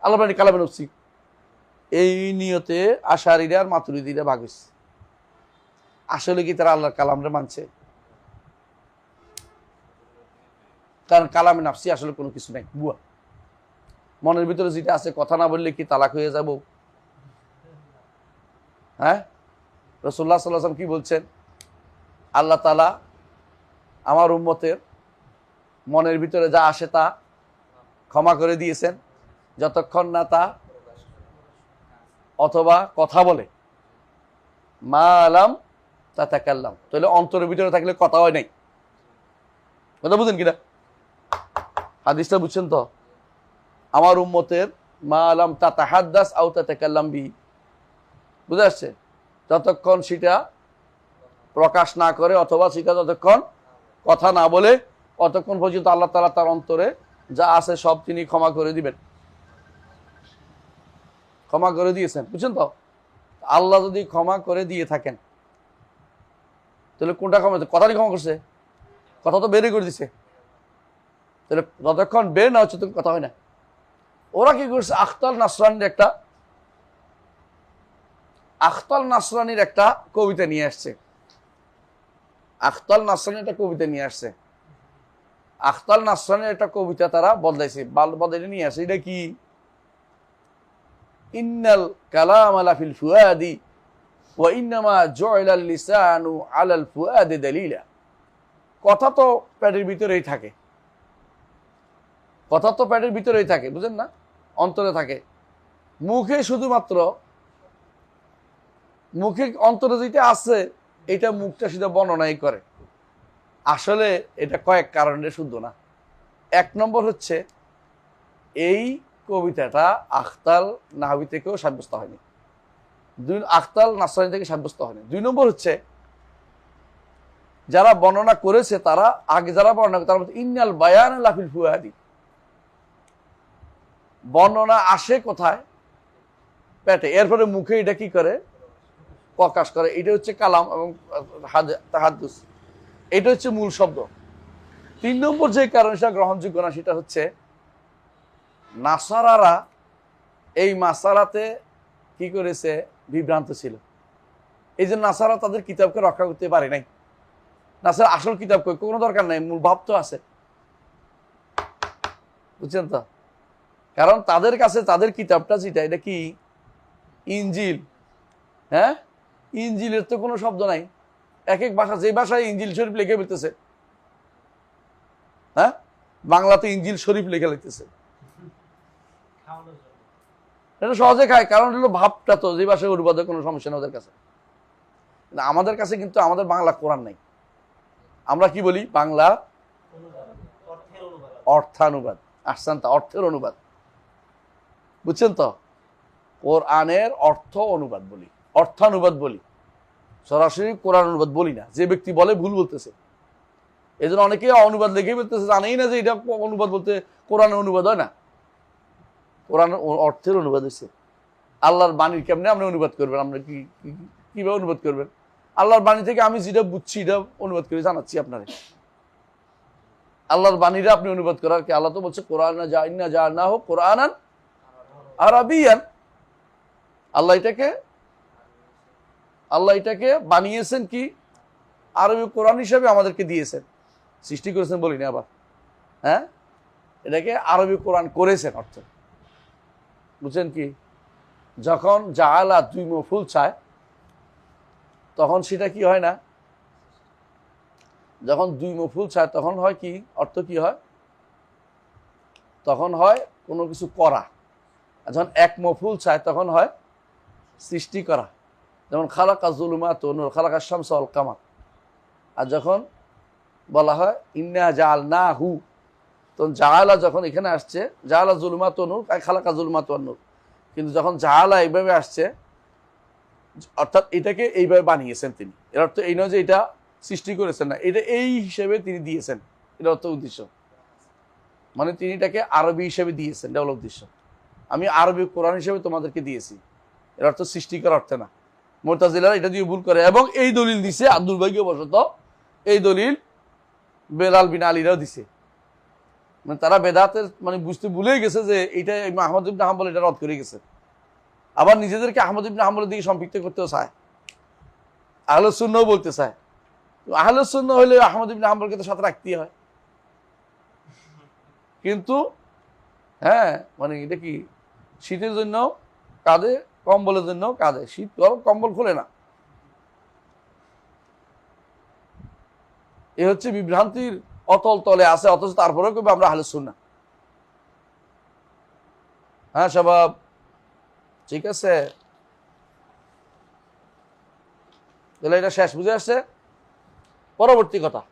আল্লাহর বাণী কালামে নফসি। এই নিয়তে আশারীরা আর মাতুরিদীরা ভাগ হইছে। আসলে কি তারা আল্লাহর কালামরে মানছে? কারণ কালামে নাফসি আসলে কোনো কিছু নাই, বুয়া। মনের ভিতরে যেটা আছে, কথা না বললে কি তালাক হয়ে যাব? হ্যাঁ, রাসূলুল্লাহ সাল্লাল্লাহু আলাইহি ওয়াসাল্লাম কি বলছেন? আল্লাহ তাআলা আমার উম্মতের মনের ভিতরে যা আসে তা ক্ষমা করে দিয়েছেন, যতক্ষণ না তা অথবা কথা বলে, মা আলাম তাতাকাল্লাম। তাহলে অন্তরের ভিতরে থাকলে কথা হয় নাই। কথা বুঝেন কিনা? হাদিসটা বুঝছেন তো? আমার উম্মতের মা আলাম তাতাহাদ্দাস আও তাতাকাল্লাম বি, বুঝে আসছে? যতক্ষণ সেটা প্রকাশ না করে অথবা সেটা যতক্ষণ কথা না বলে, অতক্ষণ পর্যন্ত আল্লাহ তাআলা তার অন্তরে যা আছে সব তিনি ক্ষমা করে দিবেন। ক্ষমা করে দিয়েছেন, বুঝছেন তো? আল্লাহ যদি ক্ষমা করে দিয়ে থাকেন, তাহলে কোনটা ক্ষমা? কথারই ক্ষমা করছে, কথা তো বেরই করে দিছে। তাহলে যতক্ষণ বের না হচ্ছে তখন কথা হয় না। ওরা কি করছে? আখতাল নাসরানির একটা কবিতা নিয়ে আসছে। আখতাল নাসরানির একটা কবিতা নিয়ে আসছে। আখতাল নাসরানির একটা কবিতা তারা বদলাইছে, বদলে নিয়ে আসছে। এটা কি? ইন্নাল কালাম আলা ফিল ফুয়াদি ওয়া ইন্নামা জুইলাল লিসানু আলাল ফুয়াদি দালিলা। কথা তো পেটের ভিতরেই থাকে, কথা তো পেটের ভিতরেই থাকে, বুঝেন না? অন্তরে থাকে। মুখে শুধুমাত্র, মুখে অন্তরে যেটা আছে এটা মুখটা সেটা বর্ণনাই করে। আসলে এটা কয়েক কারণে শুদ্ধ না। এক নম্বর হচ্ছে এই কবিতাটা আখতাল নাহবি থেকেও সাব্যস্ত হয়নি, আখতাল নাসরানি থেকে সাব্যস্ত হয়নি। 2 নম্বর হচ্ছে যারা বর্ণনা করেছে তারা আগে যারা বর্ণনা করে তারা ইন্নাল বায়ান লাফিল ফুয়াদি, বর্ণনা আসে কোথায়? পেটে, এরপরে মুখে এটা কি করে? প্রকাশ করে। এটা হচ্ছে কালাম এবং তাহাদ্দুস, এটা হচ্ছে মূল শব্দ। 3 নম্বর যে কারণ সেটা গ্রহণযোগ্য না, সেটা হচ্ছে নাসারারা এই মাসালাতে কি করেছে? বিভ্রান্ত ছিল। এই যে নাসারা তাদের কিতাবকে রক্ষা করতে পারে নাই। নাসারা আসল কিতাব কোনো দরকার নাই, মূল ভাব তো আছে, বুঝছেন তো? কারণ তাদের কাছে তাদের কিতাবটা যেটা, এটা কি? ইনজিল। হ্যাঁ, ইনজিলের তো কোনো শব্দ নাই। এক এক ভাষা, যে ভাষায় ইনজিল শরীফ লিখে ফেলতেছে। হ্যাঁ, বাংলাতে ইনজিল শরীফ লিখে লিখতেছে। এটা সহজে খায়, কারণ হলো ভাবটা তো যে ভাষায় অনুবাদের কোনো সমস্যা নেই ওদের কাছে। আমাদের কাছে কিন্তু আমাদের বাংলা কোরআন নাই। আমরা কি বলি? বাংলা অর্থানুবাদ। আসছেন তা অর্থের অনুবাদ, বুঝছেন তো? কোরআনের অর্থ অনুবাদ বলি, অর্থানুবাদ বলি, সরাসরি কোরআন অনুবাদ বলি না। যে ব্যক্তি বলে ভুল বলতেছে। এই জন্য অনেকে অনুবাদ লিখে বলতেছে, জানেই না যে এটা অনুবাদ বলতে কোরআনের অনুবাদ হয় না, কোরআন অর্থের অনুবাদ হয়েছে। আল্লাহর বাণীর কেমনে আপনি অনুবাদ করবেন? আমরা কিভাবে অনুবাদ করবেন? আল্লাহর বাণী থেকে আমি যেটা বুঝছি এটা অনুবাদ করে জানাচ্ছি আপনারে। আল্লাহর বাণীরা আপনি অনুবাদ করার কি? আল্লাহ তো বলছে কোরআন যা না হোক কোরআনান আরাবিয়ান। আল্লাহ এটাকে বানিয়েছেন কি? আরবি কোরআন হিসাবে আমাদেরকে দিয়েছেন, সৃষ্টি করেছেন বলি না আবার। হ্যাঁ, এটাকে আরবি কোরআন করেছেন অর্থ, বুঝছেন কি? যখন জাআলা 2 মফুল চায় তখন সেটা কি হয় না? যখন 2 মফুল চায় তখন হয় কি? অর্থ কি হয়? তখন হয় কোনো কিছু করা। আর যখন 1 মফুল চায় তখন হয় সৃষ্টি করা। যেমন খালাকা যুলুমাত ওয়া নূর, খালাকা শামসা ওয়াল কামার। আর যখন বলা হয় ইন্না জাআলনাহু, তখন জাআলা যখন এখানে আসছে, জাআলা যুলুমাত ওয়া নূর, খালাকা যুলুমাত ওয়া নূর। কিন্তু যখন জাআলা এইভাবে আসছে, অর্থাৎ এটাকে এইভাবে বানিয়েছেন তিনি, এর অর্থ এই নয় যে এটা সৃষ্টি করেছেন না, এটা এই হিসেবে তিনি দিয়েছেন, এটা অর্থ উদ্দেশ্য। মানে তিনি এটাকে আরবি হিসেবে দিয়েছেন, এটা হলো উদ্দেশ্য। আমি আরবি কোরআন হিসেবে তোমাদেরকে দিয়েছি, এর অর্থ সৃষ্টি করার অর্থ না। মুতাজিলারা এটা দিয়ে ভুল করে, এবং এই দলিল দিছে দুর্ভাগ্যবশত, এই দলিল বেলাল বিন আলীরাও দিছে। মানে তারা বেদাতের মানে বুঝতে ভুলেই গেছে যে এটা ইমাম আহমদ ইবনে হাম্বল এটা রদ করে গেছে। আবার নিজেদেরকে আহমদ ইবনে হাম্বলের দিকে সম্পৃক্ত করতেও চায়, আহলে সুন্নাহও বলতে চায়। আহলে সুন্নাহ হলে আহমদ ইবনে হাম্বলকে তো সাথে রাখতেই হয়। কিন্তু হ্যাঁ মানে এটা কি শীতের জন্য কাঁদে, কম্বলের জন্য কাঁদে, শীত গরম কম্বল খোলে না। এ হচ্ছে বিভ্রান্তির অতল তলে আছে, অথচ তারপরেও কেউ আমরা আহলে সুন্নাহ। হ্যাঁ সবাব ঠিক আছে, তাহলে এটা শেষ বুঝে আসছে। পরবর্তী কথা,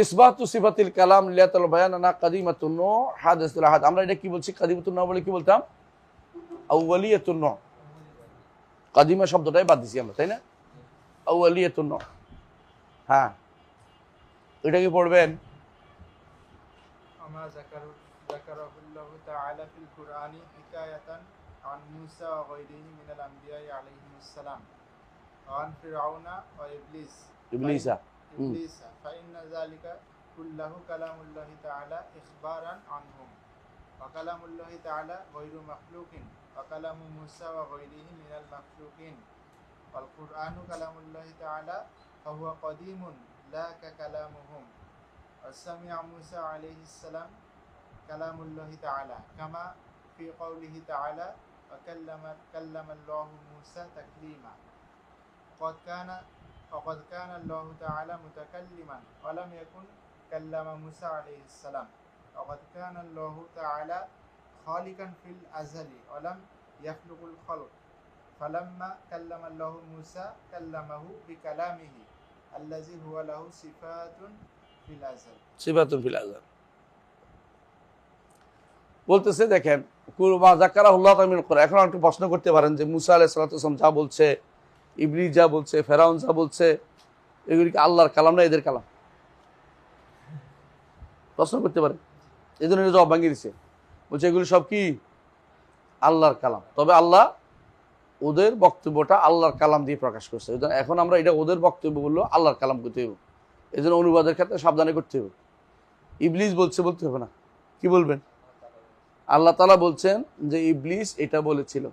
ইসবাতু সিফাতিল কালাম লিয়াতাল বায়ান না কাদিমাতুন নূহ হাদিসুল আহাদ। আমরা এটা কি বলছি? কাদিমাতুন নূহ বলে কি বলতাম? আউয়ালিয়াতুন নূহ। কাদিমা শব্দটাই বাদ দিছি আমরা, তাই না? আউয়ালিয়াতুন নূহ, হ্যাঁ এটা কি পড়বেন? وما ذكره الله تعالى في القرآن حكاية عن موسى وغيره من الأنبياء عليهم السلام وعن فرعون وإبليس ইবলিসা। فإن ذلك كله كلام الله تعالى إخبارا عنهم وكلام الله تعالى غير مخلوق وكلام موسى وغيره من المخلوقين والقرآن كلام الله تعالى فهو قديم لا ككلامهم وسمع موسى عليه السلام كلام الله تعالى كما في قوله تعالى وكلم الله موسى تكليما وقد كان الله تعالى متكلما ولم يكن كلم موسى عليه السلام وقد كان الله تعالى خالقا في الأزل ولم يخلق الخلق فلما كلم الله موسى كلمه بكلامه الذي هو له صفات في الأزل সিফাতুন ফিল আযাল বলতেছে। দেখেন কুরমা যাকারাহুল্লাহ তাআলা কোরআন। এখন একটু প্রশ্ন করতে পারেন যে মুসা আলাইহিস সালাতু ওয়াস সালাম যা বলছে, ইবলিস যা বলছে, ফেরাউন যা বলছে, এগুলি কি আল্লাহর কালাম না এদের কালাম? প্রশ্ন করতে পারে। এই জন্য জবাব ভাঙিয়ে দিচ্ছে, বলছে এগুলি সব কি আল্লাহর কালাম, তবে আল্লাহ ওদের বক্তব্যটা আল্লাহর কালাম দিয়ে প্রকাশ করছে। এখন আমরা এটা ওদের বক্তব্য বললো আল্লাহর কালাম করতে হবে, এই জন্য অনুবাদের ক্ষেত্রে সাবধানে করতে হবে। ইবলিস বলছে বলতে হবে না, কি বলবেন? আল্লাহ তাআলা বলছেন যে ইবলিস এটা বলেছিল,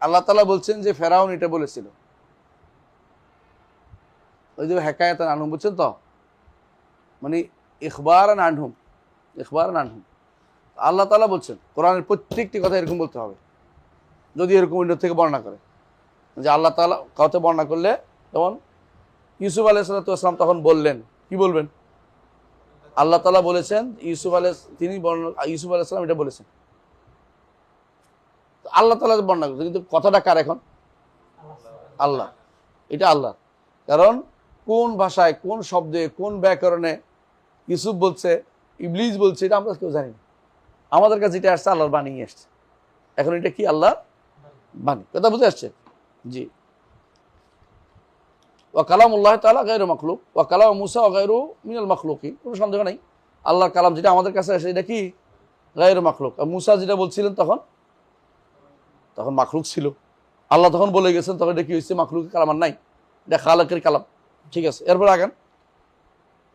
আল্লাহ তাআলা বলছেন যে ফেরাউন এটা বলেছিল। ওই যে হেকায়াতান আনহুম, বুঝছেন তো, মানে ইখবারান আনহুম, ইখবারান আনহুম। আল্লাহ তাআলা বলছেন কোরআনের প্রত্যেকটি কথা এরকম বলতে হবে, যদি এরকম অন্য থেকে বর্ণনা করে। যে আল্লাহ তাআলা কাউকে বর্ণনা করলে, যেমন ইউসুফ আলাইহিস সালাতু ওয়াস সালাম তখন বললেন, কি বলবেন? আল্লাহ তাআলা বলেছেন ইউসুফ আলাইহিস সালাম এটা বলেছেন, আল্লাহ তাআলা বর্ণনা করছেন, কিন্তু কথাটা কার এখন? আল্লাহ, এটা আল্লাহ। কারণ কোন ভাষায়, কোন শব্দে, কোন ব্যাকরণে ইউসুফ বলছে, ইবলিস বলছে, এটা আমরা কেউ জানি না। আমাদের কাছে এটা আসছে আল্লাহর বাণী আসছে। এখন এটা কি আল্লাহর বাণী, কথা বুঝে আসছে? জি। ওয়া কালামুল্লাহ তাআলা গায়রু মাখলুক ওয়া কালাম মুসা গায়রু মিনাল মাখলুকিন, কোনো সন্দেহ নাই আল্লাহর কালাম যেটা আমাদের কাছে আসে এটা কি গায়রু মাখলুক। আর মুসা যেটা বলছিলেন তখন মাখলুক ছিল, আল্লাহ তখন বলে গেছেন, তখন এটা কি হয়েছে? মাখলুকের কালাম আর নাই, এটা খালেকের কালাম। ঠিক আছে, এরপর আগান।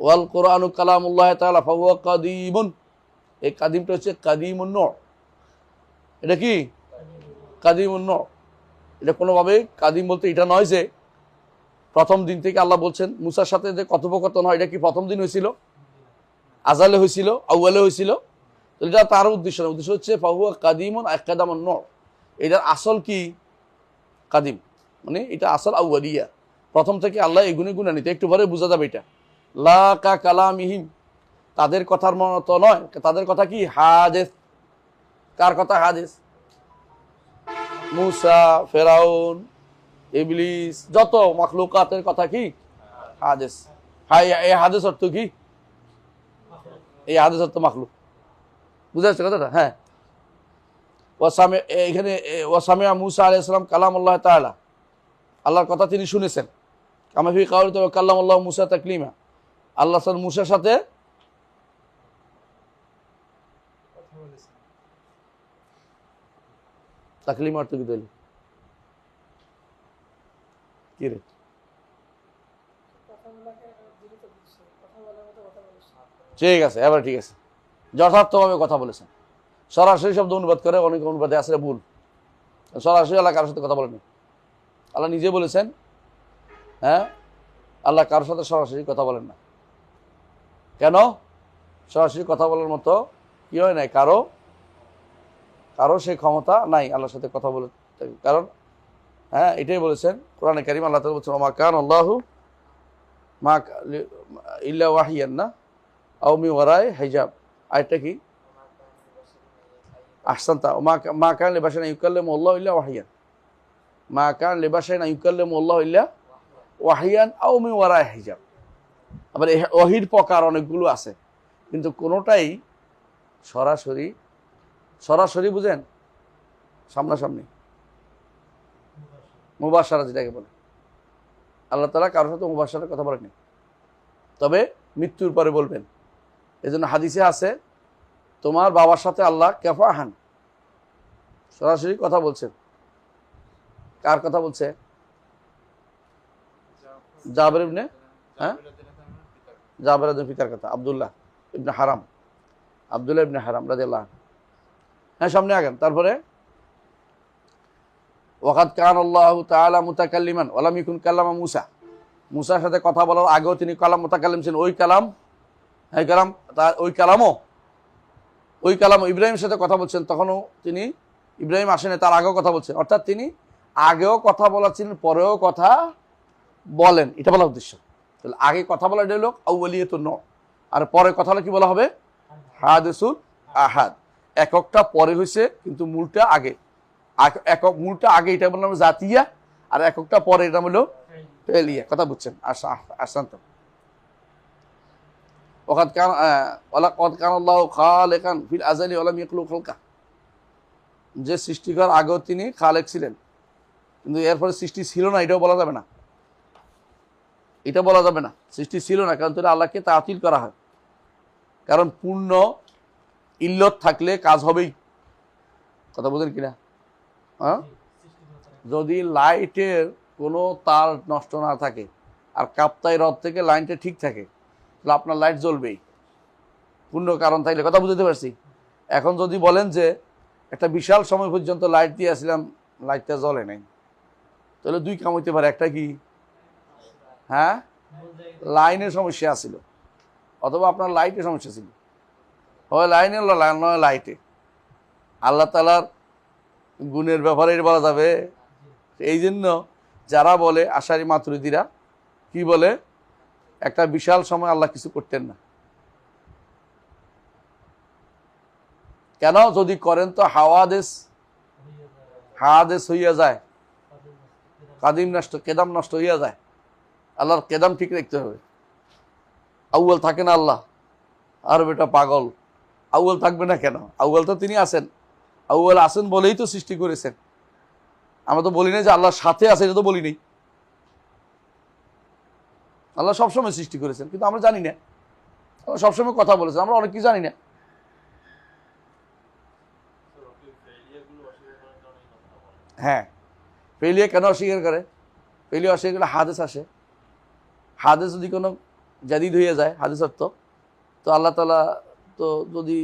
ওয়াল কোরআনু কালামুল্লাহ তাআলা ফাহুয়া কাদীমুন, এই কাদিমটা হচ্ছে কাদিমুন নূহ। এটা কি কাদিমুন নূহ? এটা কোনোভাবে কাদিম বলতে এটা নয় যে প্রথম দিন থেকে আল্লাহ বলছেন মুসার সাথে যে কথোপকথন হয়, এটা কি প্রথম দিন হয়েছিল, আজালে হয়েছিল, আউয়ালে হয়েছিল? এটা তার উদ্দেশ্য না, উদ্দেশ্য হচ্ছে ফাহুয়া কাদিমুন আকাদামুন নূহ। এটার আসল কি কাদিম, মানে এটা আসল আউয়ালিয়া, প্রথম থেকে আল্লাহ এই গুণে গুণান্বিত। একটু পরে বোঝা যাবে এটা। লা কা কালামিহিম, তাদের কথার মতো নয়, তাদের কথা কি হাদিস। কার কথা হাদিস? মুসা, ফেরাউন, ইবলিস, যত মাখলুকাতের কথা কি হাদিস। হ্যাঁ, এই হাদিস অর্থ কি? এই হাদিস অর্থ মাখলুক। বুঝা যাচ্ছে কথাটা? হ্যাঁ। এখানে ওয়াসামিয়া মুসা আলাইহিস সালাম কালামুল্লাহ তাআলা, আল্লাহর কথা তিনি শুনেছেন। কামা ফি কাওলিহি ওয়া কাল্লামাল্লাহু মুসা তাকলিমা, আল্লাহ সাল্লাল্লাহু মুসার সাথে তাকলিমা অর্থ কি দিল? কি রে ঠিক আছে, এবার ঠিক আছে, যথার্থভাবে কথা বলেছেন। সরাসরি শব্দ অনুবাদ করে, অনেক অনুবাদে আসলে ভুল। সরাসরি আল্লাহ কারোর সাথে কথা বলেনি। আল্লাহ নিজে বলেছেন, হ্যাঁ, আল্লাহ কারোর সাথে সরাসরি কথা বলেন না। কেন? সরাসরি কথা বলার মতো কি হয় নাই, কারো সেই ক্ষমতা নাই আল্লাহর সাথে কথা বলে। কারণ হ্যাঁ, এটাই বলেছেন কোরআনে কারীম, আল্লাহ তাআলা বলছেন ওমা কান আল্লাহু মা ইল্লা ওয়াহিয়ান, না আও মিন ওয়ারাই হিজাব। আয়াতটা কি? আহসানতা। মা কান লিবাশাইন ইউকাল্লিমু আল্লাহু ইল্লা ওয়াহিয়ান, মা কান লিবাশাইন ইউকাল্লিমু আল্লাহু ইল্লা ওয়াহিয়ান আও মিন ওয়ারাই হিজাব। আবার এই ওহীর প্রকার অনেকগুলো আছে, কিন্তু কোনোটাই সরাসরি বুঝেন, সামনাসামনি, মুবাশশারা যেটাকে বলে। আল্লাহ তাআলা কারোর সাথে মুবাশশারার কথা বলেননি, তবে মৃত্যুর পরে বলবেন। এজন্য হাদিসে আছে, তোমার বাবার সাথে আল্লাহ কাফাহান, সরাসরি কথা বলছেন। কার কথা বলছে? জাবের ইবনে, হ্যাঁ, জাবের ইবনে পিতার কথা, আব্দুল্লাহ ইবনে হারাম রাদিয়াল্লাহু আনহু। হ্যাঁ, সামনে আগান। তারপরে ওয়াকাদ কান আল্লাহু তাআলা মুতাকাল্লিমান ওয়া লাম ইয়াকুন কাল্লামা মুসা। মুসার সাথে কথা বলার আগেও তিনি কালাম মুতাকাল্লিম ছিলেন। ওই কালাম ইব্রাহিমের সাথে কথা বলছেন, তখনও তিনি, ইব্রাহিম আসেনি, তার আগেও কথা বলছেন। অর্থাৎ তিনি আগেও কথা বলাচ্ছিলেন, পরেও কথা বলেন, এটা বলার উদ্দেশ্য। তাহলে আগে কথা বলা হলো আউয়ালিয়াতুন নূহ, আর পরে কথা হলো কি বলা হবে? হাদিসুল আহাদ। এককটা পরে হয়েছে, কিন্তু মূলটা আগে। মূলটা আগে, এটা বললাম জাতিয়া, আর এককটা পরে, এটা হলো ফেলিয়া। কথা বুঝছেন? আসান্ত। ওয়াকাদ কান আল্লাহু খালিকান ফিল আযালি ওয়া লাম ইয়াখলুক খালকা। যে সৃষ্টিকর আগেও তিনি খালেক ছিলেন, কিন্তু এরপরে সৃষ্টি ছিল না, এটাও বলা যাবে না। সৃষ্টি ছিল না, কারণ তাহলে আল্লাহকে তাতিল করা হয়। কারণ পূর্ণ ইল্লত থাকলে কাজ হবেই। কথা বুঝেন কিনা? হ্যাঁ, যদি লাইটের কোনো তার নষ্ট না থাকে আর কাপ্তাই রড থেকে লাইনটা ঠিক থাকে, তাহলে আপনার লাইট জ্বলবেই, পূর্ণ কারণ থাকলে। কথা বুঝতে পারছি? এখন যদি বলেন যে একটা বিশাল সময় পর্যন্ত লাইট দিয়ে আসলাম, লাইটটা জ্বলে নাই, তাহলে দুই কাম হইতে পারে। একটা কি, হ্যাঁ, লাইনের সমস্যা আছিল, অথবা আপনার লাইটের সমস্যা ছিল। হয় লাইনে, নয় লাইটে। আল্লাহ তাআলার গুণের ব্যাপারে বলা যাবে। এই জন্য যারা বলে আশারি মাতুরিদিরা কি বলে, একটা বিশাল সময় আল্লাহ কিছু করতেন না। কেন? যদি করেন তো হাওয়াদেশ হইয়া যায়, কেদাম নষ্ট হইয়া যায়। আল্লাহর কেদাম ঠিক রাখতে হবে। আউয়াল থাকে না আল্লাহ, আর বেটা পাগল, আউয়াল থাকবে না কেন? আউয়াল তো তিনি আছেন, আউয়াল আছেন বলেই তো সৃষ্টি করেছেন। আমরা তো বলি না যে আল্লাহর সাথে আছে, এটা তো বলি নাই। আল্লাহ সবসময় সৃষ্টি করেছেন, কিন্তু আমরা জানি না। আল্লাহ সবসময় কথা বলেছেন, আমরা অনেক কিছু জানি না। হ্যাঁ, ফেলিয়া কেন অস্বীকার করে? ফেলিয়া অস্বীকার করলে হাদিস আসে। হাদিস যদি কোনো জাদিদ হয়ে যায়, হাদিস অর্থ, তো আল্লাহ তাআলা তো যদি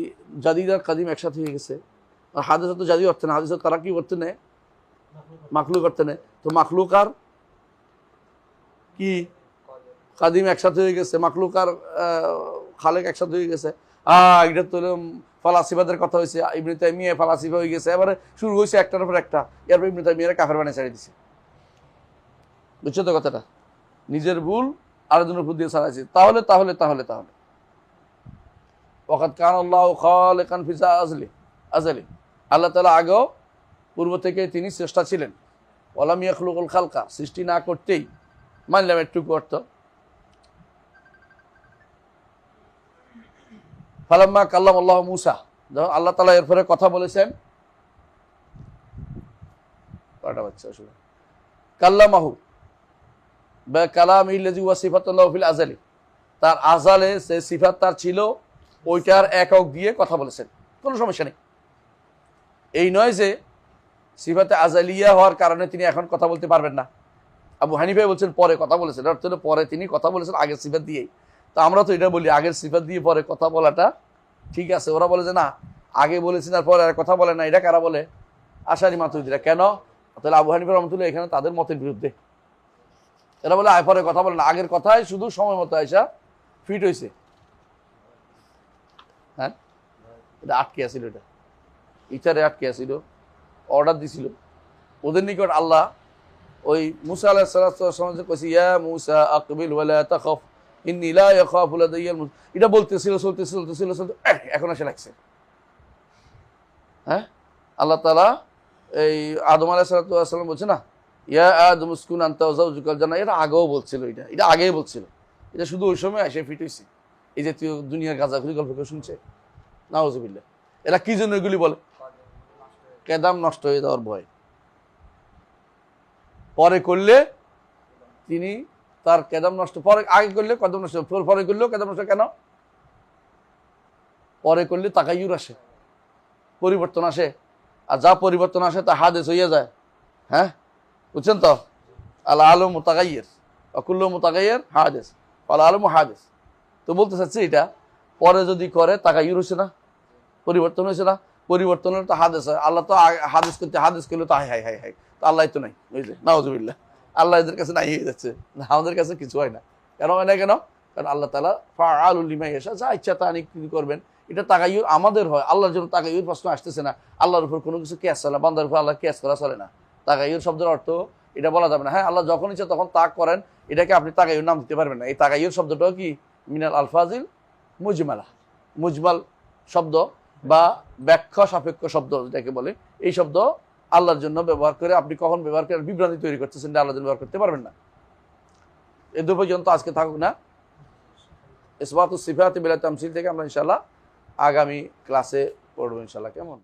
জাদিদ আর কাদিম একসাথে হয়ে গেছে, আর হাদিস তো জাদিদ অর্থে না, হাদিস তারা কি করতে নেয়? মাখলুক করতে নেয়। তো মাখলুক আর কি কাদিম একসাথে হয়ে গেছে, মাখলুক আর খালেক একসাথে হয়ে গেছে। এটা তো ফালাসিফাদের কথা হয়েছে, ইবনে তাইমিয়া ফালাসিফা হয়ে গেছে। এবারে শুরু হয়েছে একটার উপর একটা, এরপর ইবনে তাইমিয়া কাফের বানিয়ে ছেড়ে দিছে। বুঝছো তো কথাটা? নিজের ভুল আরেকজনের উপর দিয়ে ছাড়াইছে। তাহলে ওয়াকাদ কান আল্লাহু খালিকান ফি আযালি, আল্লাহ তাআলা আগেও পূর্ব থেকে তিনি স্রষ্টা ছিলেন। ওয়া লাম ইয়াখলুকুল খালকা, সৃষ্টি না করতেই। মানলাম একটুকু অর্থ। ফালাম্মা কাল্লাম আল্লাহ মুসা, যখন আল্লাহ তাআলা এরপরে কথা বলেছেন, কাল্লামাহু বা কালামিল্লাযী ওয়া সিফাতুল্লাহি ফিল আযালি, তার আযালে যে সিফাত তার ছিল, ওইটার একক দিয়ে কথা বলেছেন, কোনো সমস্যা নেই। এই নয় যে সিফাতে আযালিয়া হওয়ার কারণে তিনি এখন কথা বলতে পারবেন না। আবু হানিফা বলছেন পরে কথা বলেছেন, অর্থ হলো পরে তিনি কথা বলেছেন আগের সিফাত দিয়েই। তো আমরা তো এটা বলি আগের সিফাত দিয়ে পরে কথা বলাটা ঠিক আছে। ওরা বলে যে না, আগে বলেছেন আর পরে আর কথা বলে না, এটা কারা বলে? আশারি মাতুরিদিরা। কেন? তাহলে আবু হানিফা রহমতুল্লাহ এখানে তাদের মতের বিরুদ্ধে। এরা বলে পরে কথা বলে না, আগের কথাই শুধু সময় মতো আইসা ফিট হয়েছে। হ্যাঁ, এটা আটকে আসিল, এটা ইটারে আটকে আসিল, অর্ডার দিছিল ওদের নিকট। আল্লাহ ওই মুসা আলাইহিস সালাম যে কইছে ইয়া মুসা আকবিল ওয়ালা তাখাফ ইন্নী লা ইয়াখাফু লাদাইয়াল মুরসালিন, এটা বলতেছিল চলতেছিল এখন এসে লাগছে। হ্যাঁ, আল্লাহ তাআলা এই আদম আলাইহিস সালাম বলছে না ইয়া আদম উসকুন আনতা ওয়া যাওজুকাল জান্নাহ, এটা আগেও বলছিল, এটা আগেই বলছিল। এটা শুধু ওই সময় এসে ফিট হয়েছে। এই যে তুই দুনিয়ার গাঁজাখুরি গল্প কেউ শুনছে? নাউজুবিল্লাহ। এরা কি জন্য এগুলি বলে? কেদাম নষ্ট হয়ে যাওয়ার ভয়। পরে করলে তিনি তার কেদাম নষ্ট, পরে আগে করলে কদম নষ্ট, পরে করলেও কেদাম নষ্ট। কেন? পরে করলে তাকাইয়ুর আসে, পরিবর্তন আসে, আর যা পরিবর্তন আসে তা হাদিস হইয়া যায়। হ্যাঁ, বুঝছেন তো? আল আলম মুতাগাইয়ির অকুল্লু মুতাগাইয়ির হাদিস, আল আলম হাদিস। তো বলতে চাচ্ছি এটা পরে যদি করে তাকাইয়ুর হয়েছে না, পরিবর্তন হয়েছে না, পরিবর্তন হলে তো হাদিস হয়। আল্লাহ তো হাদিস করতে, হাদিস করলে তো হাই তো আল্লাহ তো নাই, বুঝলে? নাউজুবিল্লাহ। আল্লাহ এদের কাছে নাই হয়ে যাচ্ছে, আমাদের কাছে কিছু হয় না। কেন হয় না? কেন? কারণ আল্লাহ তাআলা ফাআলুল লিমা ইয়াশা, যা ইচ্ছা তা তিনি করবেন। এটা তাকাইয়ুর আমাদের হয়, আল্লাহর জন্য তাকাইয়ুর প্রশ্ন আসতেছে না। আল্লাহর উপর কোনো কিছু কেস চলে না, বান্দার উপর আল্লাহ কেস করা চলে না। তাকাইয়ুর শব্দের অর্থ এটা বলা যাবে না। হ্যাঁ, আল্লাহ যখন ইচ্ছা তখন তাক করেন, এটাকে আপনি তাকাইয়ুর নাম দিতে পারবেন না। এই তাকাইয়ুর শব্দটাও কি মিনাল আলফাজিল মুজমালা, মুজমাল শব্দ বা ব্যাখ্যা সাপেক্ষ শব্দ যেটাকে বলে, এই শব্দ আল্লাহর জন্য ব্যবহার করে আপনি কখন ব্যবহার করে বিভ্রান্তি তৈরি করতেছেন, আল্লাহর জন্য ব্যবহার করতে পারবেন না। এ দু পর্যন্ত আজকে থাকুক না। ইসবাতুস সিফাতি বিলা তামসিল থেকে আমরা ইনশাআল্লাহ আগামী ক্লাসে পড়বো ইনশাআল্লাহ। কেমন?